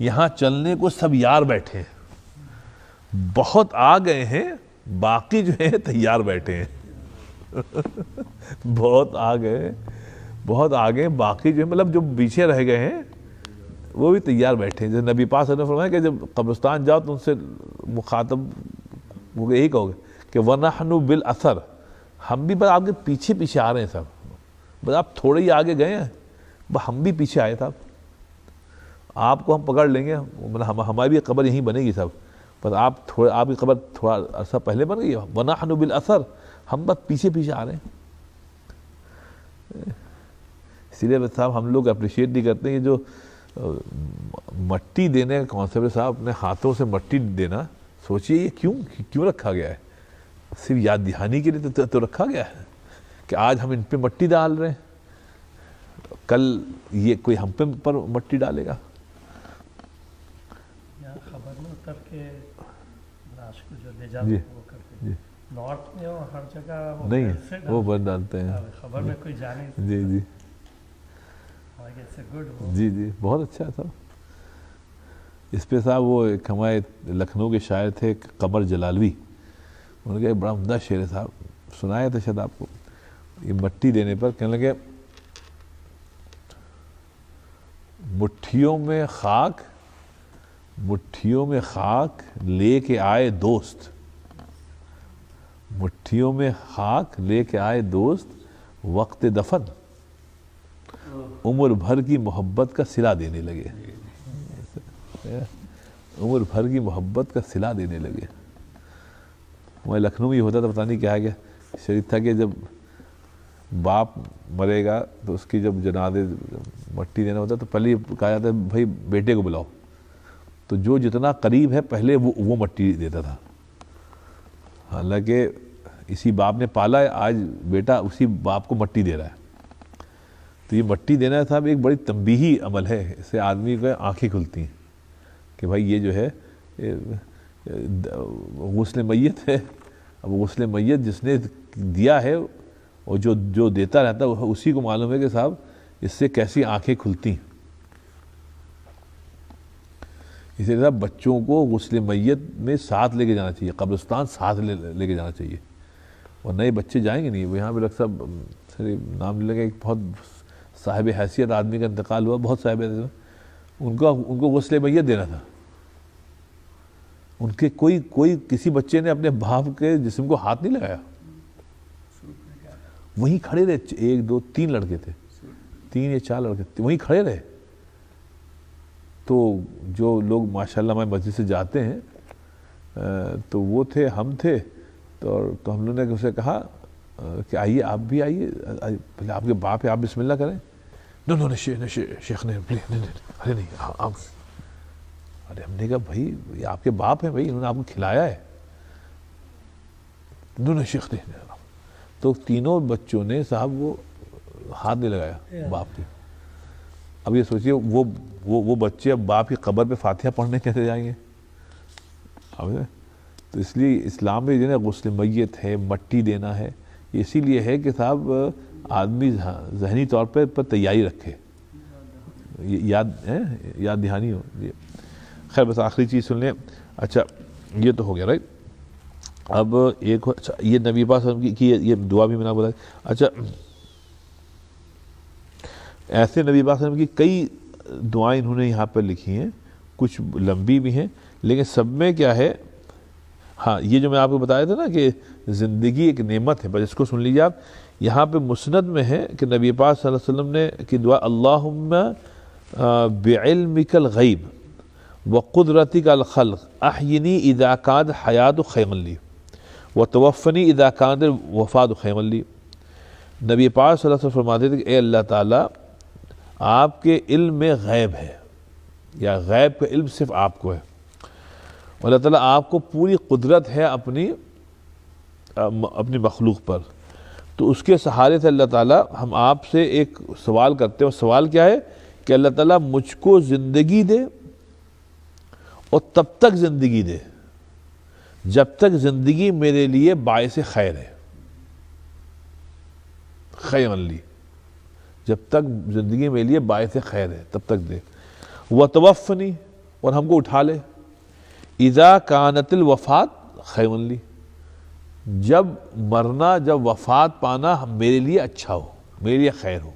یہاں چلنے کو سب یار بیٹھے ہیں، بہت آ گئے ہیں، باقی جو ہیں تیار بیٹھے ہیں بہت آ گئے، بہت آگے، باقی جو مطلب جو پیچھے رہ گئے ہیں وہ بھی تیار بیٹھے ہیں. جیسے نبی پاک صلی اللہ علیہ وسلم فرمایا کہ جب قبرستان جاؤ تو ان سے مخاطب وہ یہی کہو گے کہ وَنَحْنُ بِالْأَثَرِ، ہم بھی بس آپ کے پیچھے پیچھے آ رہے ہیں سب، بس آپ تھوڑے ہی آگے گئے ہیں، بس ہم بھی پیچھے آئے تھا، آپ کو ہم پکڑ لیں گے، ہماری بھی قبر یہیں بنے گی سب، بس آپ کی قبر تھوڑا عرصہ پہلے بن گئی ہے. وَنَحْنُ بِالْأَثَرِ، ہم بس پیچھے پیچھے آ رہے ہیں. اسی لیے صاحب ہم لوگ اپریشیٹ نہیں کرتے ہیں جو مٹی دینے کا کانسیپٹ صاحب، اپنے ہاتھوں سے مٹی دینا، سوچئے یہ کیوں رکھا گیا ہے؟ صرف یاد دہانی کے لیے تو رکھا گیا ہے کہ آج ہم ان پہ مٹی ڈال رہے ہیں، کل یہ کوئی ہم پر مٹی ڈالے گا. یہاں خبر میں اتر کے لاش کو جو لے جاتے جی ہیں وہ کرتے ہیں، نارتھ میں ہر جگہ وہ نہیں ایسے وہ بن ڈالتے ہیں. خبر میں کوئی جانے جی جی جی جی بہت اچھا تھا. اس پہ صاحب وہ ایک ہمارے لکھنؤ کے شاعر تھے قمر جلالوی، انہوں نے کہا بڑا عمدہ شعر ہے صاحب، سنایا تھا شاید آپ کو. یہ مٹی دینے پر کہنے لگے مٹھیوں میں خاک لے کے آئے دوست، مٹھیوں میں خاک لے کے آئے دوست، وقت دفن عمر بھر کی محبت کا صلہ دینے لگے. عمر بھر کی محبت کا صلہ دینے لگے. ہمارے لکھنؤ میں یہ ہوتا تھا، پتہ نہیں کیا شریف تھا کہ جب باپ مرے گا تو اس کی جب جنازے مٹی دینا ہوتا تو پہلے کہا جاتا ہے بھائی بیٹے کو بلاؤ، تو جو جتنا قریب ہے پہلے وہ مٹی دیتا تھا. حالانکہ اسی باپ نے پالا ہے، آج بیٹا اسی باپ کو مٹی دے رہا ہے. تو یہ مٹی دینا صاحب ایک بڑی تنبیہی عمل ہے، اس سے آدمی کو آنکھیں کھلتی ہیں کہ بھائی یہ جو ہے غسل میت ہے. اب غسل میت جس نے دیا ہے اور جو دیتا رہتا ہے اسی کو معلوم ہے کہ صاحب اس سے کیسی آنکھیں کھلتی ہیں. اسی طرح بچوں کو غسل میت میں ساتھ لے کے جانا چاہیے، قبرستان ساتھ لے کے جانا چاہیے، اور نئے بچے جائیں گے نہیں. یہاں پہ ڈاکٹر صاحب نام لے لگے، ایک بہت صاحب حیثیت آدمی کا انتقال ہوا، بہت صاحب حیثیت، ان کو غسل میت دینا تھا. ان کے کوئی کسی بچے نے اپنے باپ کے جسم کو ہاتھ نہیں لگایا، وہیں کھڑے رہے. 1 2 3 لڑکے تھے، 3 یا 4 لڑکے تھے، وہیں کھڑے رہے. تو جو لوگ ماشاءاللہ ہمارے مسجد سے جاتے ہیں تو وہ تھے، ہم تھے، تو ہم لوگوں نے اسے کہا کہ آئیے آپ بھی آئیے، پہلے آپ کے باپ ہے، آپ بسم اللہ کریں. نو شیخ نے ارے نہیں آپ، ارے ہم نے کہا بھائی یہ آپ کے باپ ہیں، بھائی انہوں نے آپ کو کھلایا ہے. نو شیخ نے، تو تینوں بچوں نے صاحب وہ ہاتھ نہیں لگایا باپ کے. اب یہ سوچیے وہ بچے اب باپ کی قبر پہ فاتحہ پڑھنے کیسے جائیں گے؟ تو اس لیے اسلام میں جو ہے غسل میت ہے، مٹی دینا ہے، اسی لیے ہے کہ صاحب آدمی ذہنی طور پر تیاری رکھے، یاد دہانی ہو. خیر بس آخری چیز سن لیں. اچھا یہ تو ہو گیا رائٹ. اب ایک اچھا یہ نبی پاک صلی اللہ علیہ وسلم کی یہ دعا بھی میں نے آپ کو بتائی. اچھا ایسے نبی پاک صلی اللہ علیہ وسلم کی کئی دعائیں انہوں نے یہاں پر لکھی ہیں، کچھ لمبی بھی ہیں، لیکن سب میں کیا ہے، ہاں یہ جو میں آپ کو بتایا تھا نا کہ زندگی ایک نعمت ہے، بس اس کو سن لیجیے آپ. یہاں پہ مسند میں ہے کہ نبی پاک صلی اللہ علیہ وسلم نے کی دعا اللہم بعلمک الغیب وقدرتک الخلق احینی اذا کانت حیات خیرا لی وتوفنی اذا کانت الوفات خیرا لی. نبی پاک صلی اللہ علیہ وسلم فرماتے تھے کہ اے اللہ تعالیٰ آپ کے علم میں غیب ہے، یا غیب کا علم صرف آپ کو ہے، اللہ تعالیٰ آپ کو پوری قدرت ہے اپنی مخلوق پر، تو اس کے سہارے سے اللہ تعالیٰ ہم آپ سے ایک سوال کرتے ہیں. اور سوال کیا ہے کہ اللہ تعالیٰ مجھ کو زندگی دے، اور تب تک زندگی دے جب تک زندگی میرے لیے باعث خیر ہے، خیر لی، جب تک زندگی میرے لیے باعث خیر ہے تب تک دے. وتوفنی، اور ہم کو اٹھا لے. اذا کانت الوفات خیر لی، جب مرنا، جب وفات پانا میرے لیے اچھا ہو، میرے لیے خیر ہو.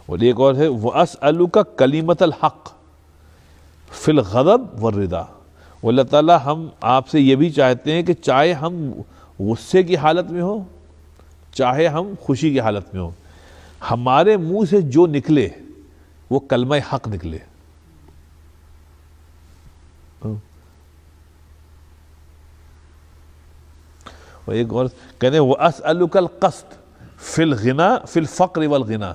اور ایک اور ہے وَأَسْأَلُكَ كَلِمَةَ الْحَقِّ فِي الْغَضَبِ وَالرِّضَا. اور اللہ تعالیٰ ہم آپ سے یہ بھی چاہتے ہیں کہ چاہے ہم غصے کی حالت میں ہوں، چاہے ہم خوشی کی حالت میں ہوں، ہمارے منہ سے جو نکلے وہ کلمہ حق نکلے. اور ایک اور کہتے ہیں وَأَسْأَلُكَ الْقَسْطَ فِي الْغِنَى فِي الْفَقْرِ وَالْغِنَى.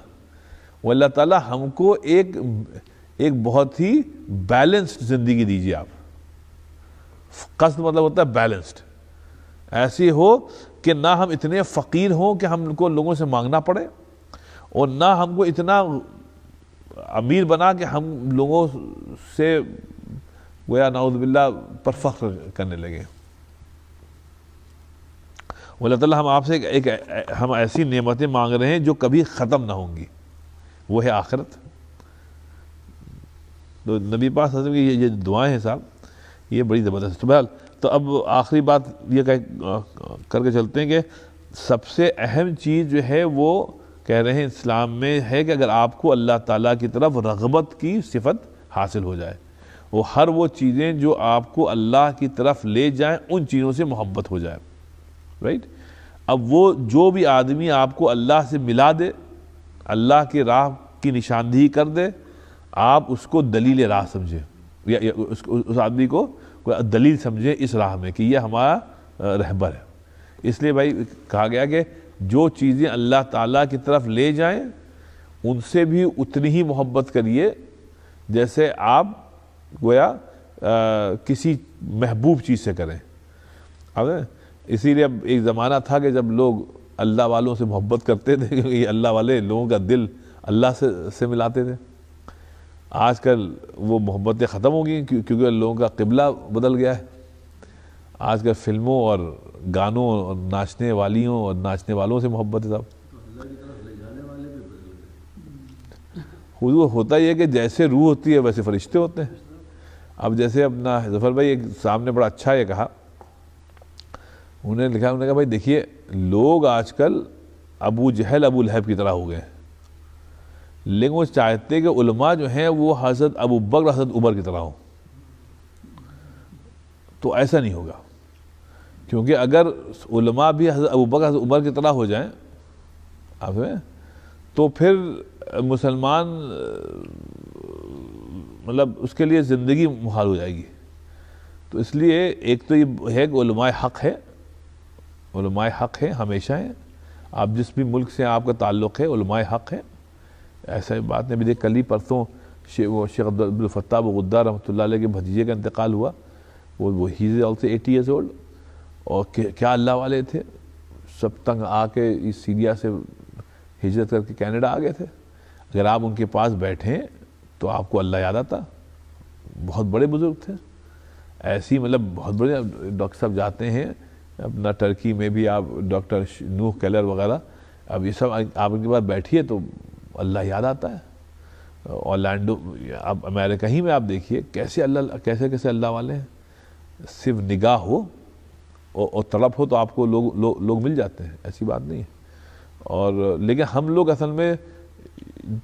وہ اللہ تعالیٰ ہم کو ایک بہت ہی بیلنسڈ زندگی دیجیے آپ. قصد مطلب ہوتا ہے بیلنسڈ، ایسی ہو کہ نہ ہم اتنے فقیر ہوں کہ ہم کو لوگوں سے مانگنا پڑے، اور نہ ہم کو اتنا امیر بنا کہ ہم لوگوں سے گویا نعوذ باللہ پر فخر کرنے لگے. اللہ تعالیٰ ہم آپ سے ہم ایسی نعمتیں مانگ رہے ہیں جو کبھی ختم نہ ہوں گی، وہ ہے آخرت. تو نبی پاک صلی اللہ علیہ وسلم کی یہ دعائیں ہیں صاحب، یہ بڑی زبردست. بہرحال تو اب آخری بات یہ کر کے چلتے ہیں کہ سب سے اہم چیز جو ہے وہ کہہ رہے ہیں اسلام میں ہے کہ اگر آپ کو اللہ تعالیٰ کی طرف رغبت کی صفت حاصل ہو جائے، وہ ہر وہ چیزیں جو آپ کو اللہ کی طرف لے جائیں ان چیزوں سے محبت ہو جائے. رائٹ. اب وہ جو بھی آدمی آپ کو اللہ سے ملا دے، اللہ کی راہ کی نشاندہی کر دے، آپ اس کو دلیل راہ سمجھیں، یا اس آدمی کو دلیل سمجھیں اس راہ میں کہ یہ ہمارا رہبر ہے. اس لیے بھائی کہا گیا کہ جو چیزیں اللہ تعالیٰ کی طرف لے جائیں ان سے بھی اتنی ہی محبت کریے جیسے آپ گویا کسی محبوب چیز سے کریں. اب اسی لیے اب ایک زمانہ تھا کہ جب لوگ اللہ والوں سے محبت کرتے تھے کیونکہ یہ اللہ والے لوگوں کا دل اللہ سے ملاتے تھے. آج کل وہ محبتیں ختم ہو گئی کیونکہ لوگوں کا قبلہ بدل گیا ہے. آج کل فلموں اور گانوں اور ناچنے والیوں اور ناچنے والوں سے محبت ہے صاحب. حضور ہوتا یہ ہے کہ جیسے روح ہوتی ہے ویسے فرشتے ہوتے ہیں. اب جیسے اپنا ظفر بھائی ایک سامنے بڑا اچھا یہ کہا، انہوں نے کہا بھائی دیکھیے لوگ آج کل ابو جہل ابو لہب کی طرح ہو گئے ہیں، لیکن وہ چاہتے کہ علماء جو ہیں وہ حضرت ابو بکر حضرت عمر کی طرح ہوں. تو ایسا نہیں ہوگا، کیونکہ اگر علماء بھی حضرت ابو بکر حضرت عمر کی طرح ہو جائیں تو پھر مسلمان مطلب اس کے لیے زندگی محال ہو جائے گی. تو اس لیے ایک تو یہ ہے کہ علماء حق ہے، علماء حق ہیں ہمیشہ ہیں. آپ جس بھی ملک سے آپ کا تعلق ہے علماء حق ہیں، ایسا بات نہیں. بھی کل ہی پرسوں وہ شیخ عبدالفتاح غدار رحمۃ اللہ علیہ کے بھتیجے کا انتقال ہوا. وہ ہی از آلسو 80 ایئرز اولڈ، اور کیا اللہ والے تھے. سب تنگ آ کے اس سیریا سے ہجرت کر کے کینیڈا آ گئے تھے. اگر آپ ان کے پاس بیٹھیں تو آپ کو اللہ یاد آتا. بہت بڑے بزرگ تھے ایسی، مطلب بہت بڑے. ڈاکٹر صاحب جاتے ہیں اپنا ٹرکی میں بھی، آپ ڈاکٹر نوح کیلر وغیرہ، اب یہ سب آپ ان کے پاس بیٹھیے تو اللہ یاد آتا ہے. اورلینڈو، اب امریکہ ہی میں آپ دیکھیے کیسے اللہ والے ہیں. صرف نگاہ ہو اور طلب ہو تو آپ کو لوگ مل جاتے ہیں، ایسی بات نہیں ہے. اور لیکن ہم لوگ اصل میں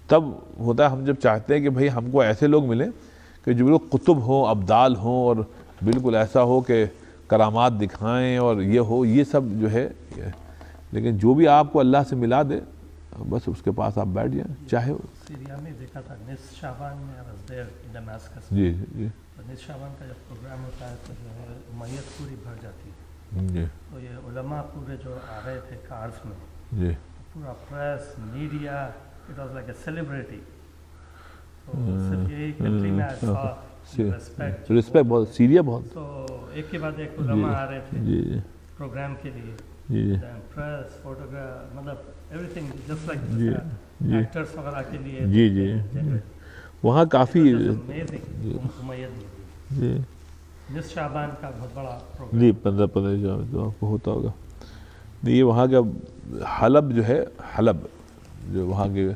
تب ہوتا ہے ہم جب چاہتے ہیں کہ بھئی ہم کو ایسے لوگ ملیں کہ جو بالکل قطب ہوں، ابدال ہوں، اور بالکل ایسا ہو کہ کرامات دکھائیں اور یہ ہو، یہ سب جو ہے. لیکن جو بھی آپ کو اللہ سے ملا دے بس اس کے پاس آپ بیٹھ جائیں. چاہے سیریا میں دیکھا تھا نصف شعبان میں I was there in Damascus. جی نصف شعبان کا جب پروگرام ہوتا ہے تو جو ہے میت پوری بھر جاتی ہے. جی تو یہ علماء پورے جو آ رہے تھے کارز میں، جی پورا press media, it was like a celebrity. تو صرف یہی کنٹری میں آئی سا رسپیکٹ بہت سیریا بہت. تو ایک کے بعد ایک علماء آ رہے تھے جی پروگرام کے لیے. جی پریس، فوٹوگراف، مطلب ایوری تھنگ جسٹ لائک جی ایکٹرس وغیرہ کے لیے. جی جی وہاں کافی نصف شعبان کا بہت بڑا پروگرام. جی 15 جو آپ کو ہوتا ہوگا. یہ وہاں کا حلب جو ہے، حلب جو وہاں کے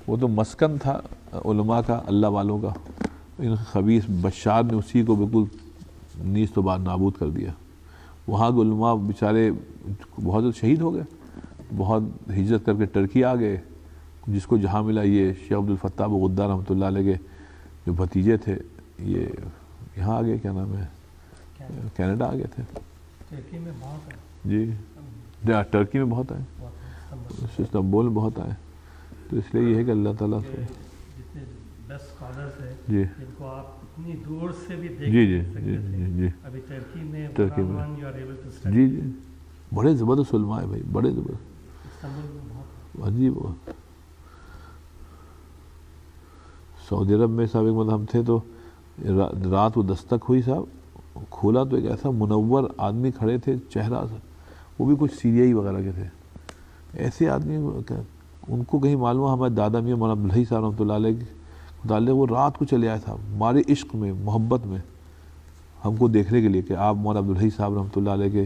وہ تو مسکن تھا علماء کا، اللہ والوں کا، ان خبیث بشار نے اسی کو بالکل نیز تو بعد نابود کر دیا۔ وہاں کے علماء بیچارے بہت شہید ہو گئے، بہت ہجرت کر کے ٹرکی آ گئے، جس کو جہاں ملا یہ شیخ عبدالفتاح غدار رحمۃ اللہ علیہ کے جو بھتیجے تھے یہ یہاں آ گئے، کیا نام ہے، کینیڈا آ گئے تھے۔ ترکی میں بہت ہے، جی ٹرکی میں بہت آئے، استنبول میں بہت آئے، تو اس لیے یہ ہے کہ اللہ تعالیٰ سے جتنے بیسٹ اسکالرس ہیں جی جن کو آپ اتنی دور سے بھی دیکھ جی جی سکتے جی تھے، جی ابھی ترکی میں ترکی میں one-on-one you are able to study. جی جی بڑے زبردست علماء ہیں بھائی، بڑے زبردست استنبول میں بہت عجیب ہوا۔ سعودی عرب میں صاحب ایک مرتبہ ہم تھے تو رات وہ دستک ہوئی صاحب، کھولا تو ایک ایسا منور آدمی کھڑے تھے، چہرہ سے وہ بھی کچھ سیریائی وغیرہ کے تھے، ایسے آدمی ان کو کہیں معلوم ہے ہمارے دادا میاں مولانا عبدالحی صاحب رحمۃ اللہ علیہ کے متعلق وہ رات کو چلے آیا تھا ہمارے عشق میں، محبت میں، ہم کو دیکھنے کے لیے کہ آپ مولانا عبدالحی صاحب رحمۃ اللہ علیہ کے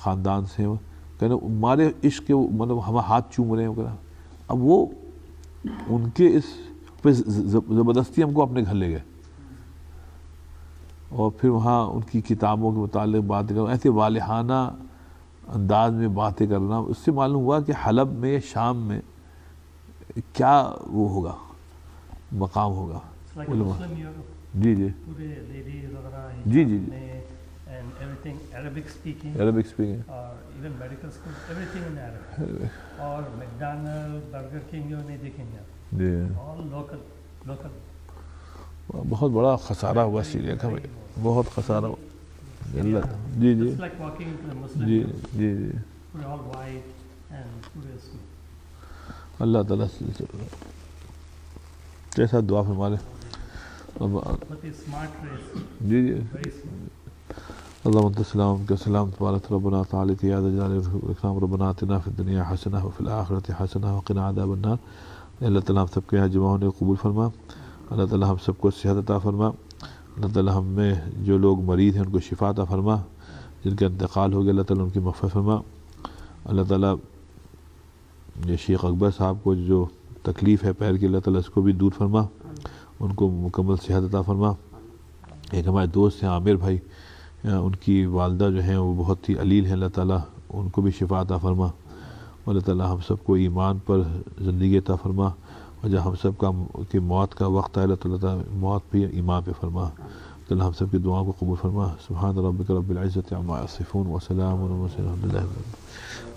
خاندان سے ہیں، کہنا ہمارے عشق کے مطلب ہم ہاتھ چوم رہے ہیں وغیرہ۔ اب وہ ان کے اس پہ زبردستی ہم کو اپنے گھر لے گئے، اور پھر وہاں ان کی کتابوں کے متعلق باتیں کرنا، ایسے والہانہ انداز میں باتیں کرنا، اس سے معلوم ہوا کہ حلب میں، شام میں کیا وہ ہوگا، مقام ہوگا It's like a علماء۔ Muslim Europe. جی جی پورے لیڈیز وغیرہ جی جی and everything Arabic speaking Arabic speaking or even medical schools, everything in Arabic. اور McDonald, Burger King جو نہیں دیکھیں گے آپ، جی all local. بہت بڑا خسارہ ہوا سیریا کا بھائی، بہت خسارہ ہوا اللہ۔ جی جی It's like walking into the Muslim G Europe. جی جی پورے all white and پورے اس میں اللہ تعالیٰ سے کیسا دعا فرما لے۔ بہت ہی smart race, جی جی very smart. اللهم انت السلام منك السلام تبارك ربنا تعالى يا ذا الجلال والاكرام ربنا آتنا في الدنيا حسنه وفي الاخره حسنه وقنا عذاب النار۔ اللہ تعالیٰ ہم سب کے یہاں جمع ہونے کو قبول فرما، اللہ تعالیٰ ہم سب کو صحت عطا فرما، اللہ تعالیٰ ہم میں جو لوگ مریض ہیں ان کو شفا عطا فرما، جن کا انتقال ہو گیا اللہ تعالیٰ ان کی مغفرت فرما، اللہ تعالیٰ یہ شیخ اکبر صاحب کو جو تکلیف ہے پیر کی اللہ تعالیٰ اس کو بھی دور فرما، ان کو مکمل صحت عطا فرما۔ ایک ہمارے دوست ہیں عامر بھائی، ان کی والدہ جو ہیں وہ بہت ہی علیل ہیں، اللہ تعالیٰ ان کو بھی شفا عطا فرما، اللہ تعالیٰ ہم سب کو ایمان پر زندگی عطا فرما، اور جب ہم سب کا کہ موت کا وقت ہے اللہ تعالیٰ موت بھی ایمان پہ فرما، اللہ ہم سب کی دعاؤں کو قبول فرما۔ سبحان ربک رب العزت عما یصفون وسلام علی المرسلین الحمد للہ۔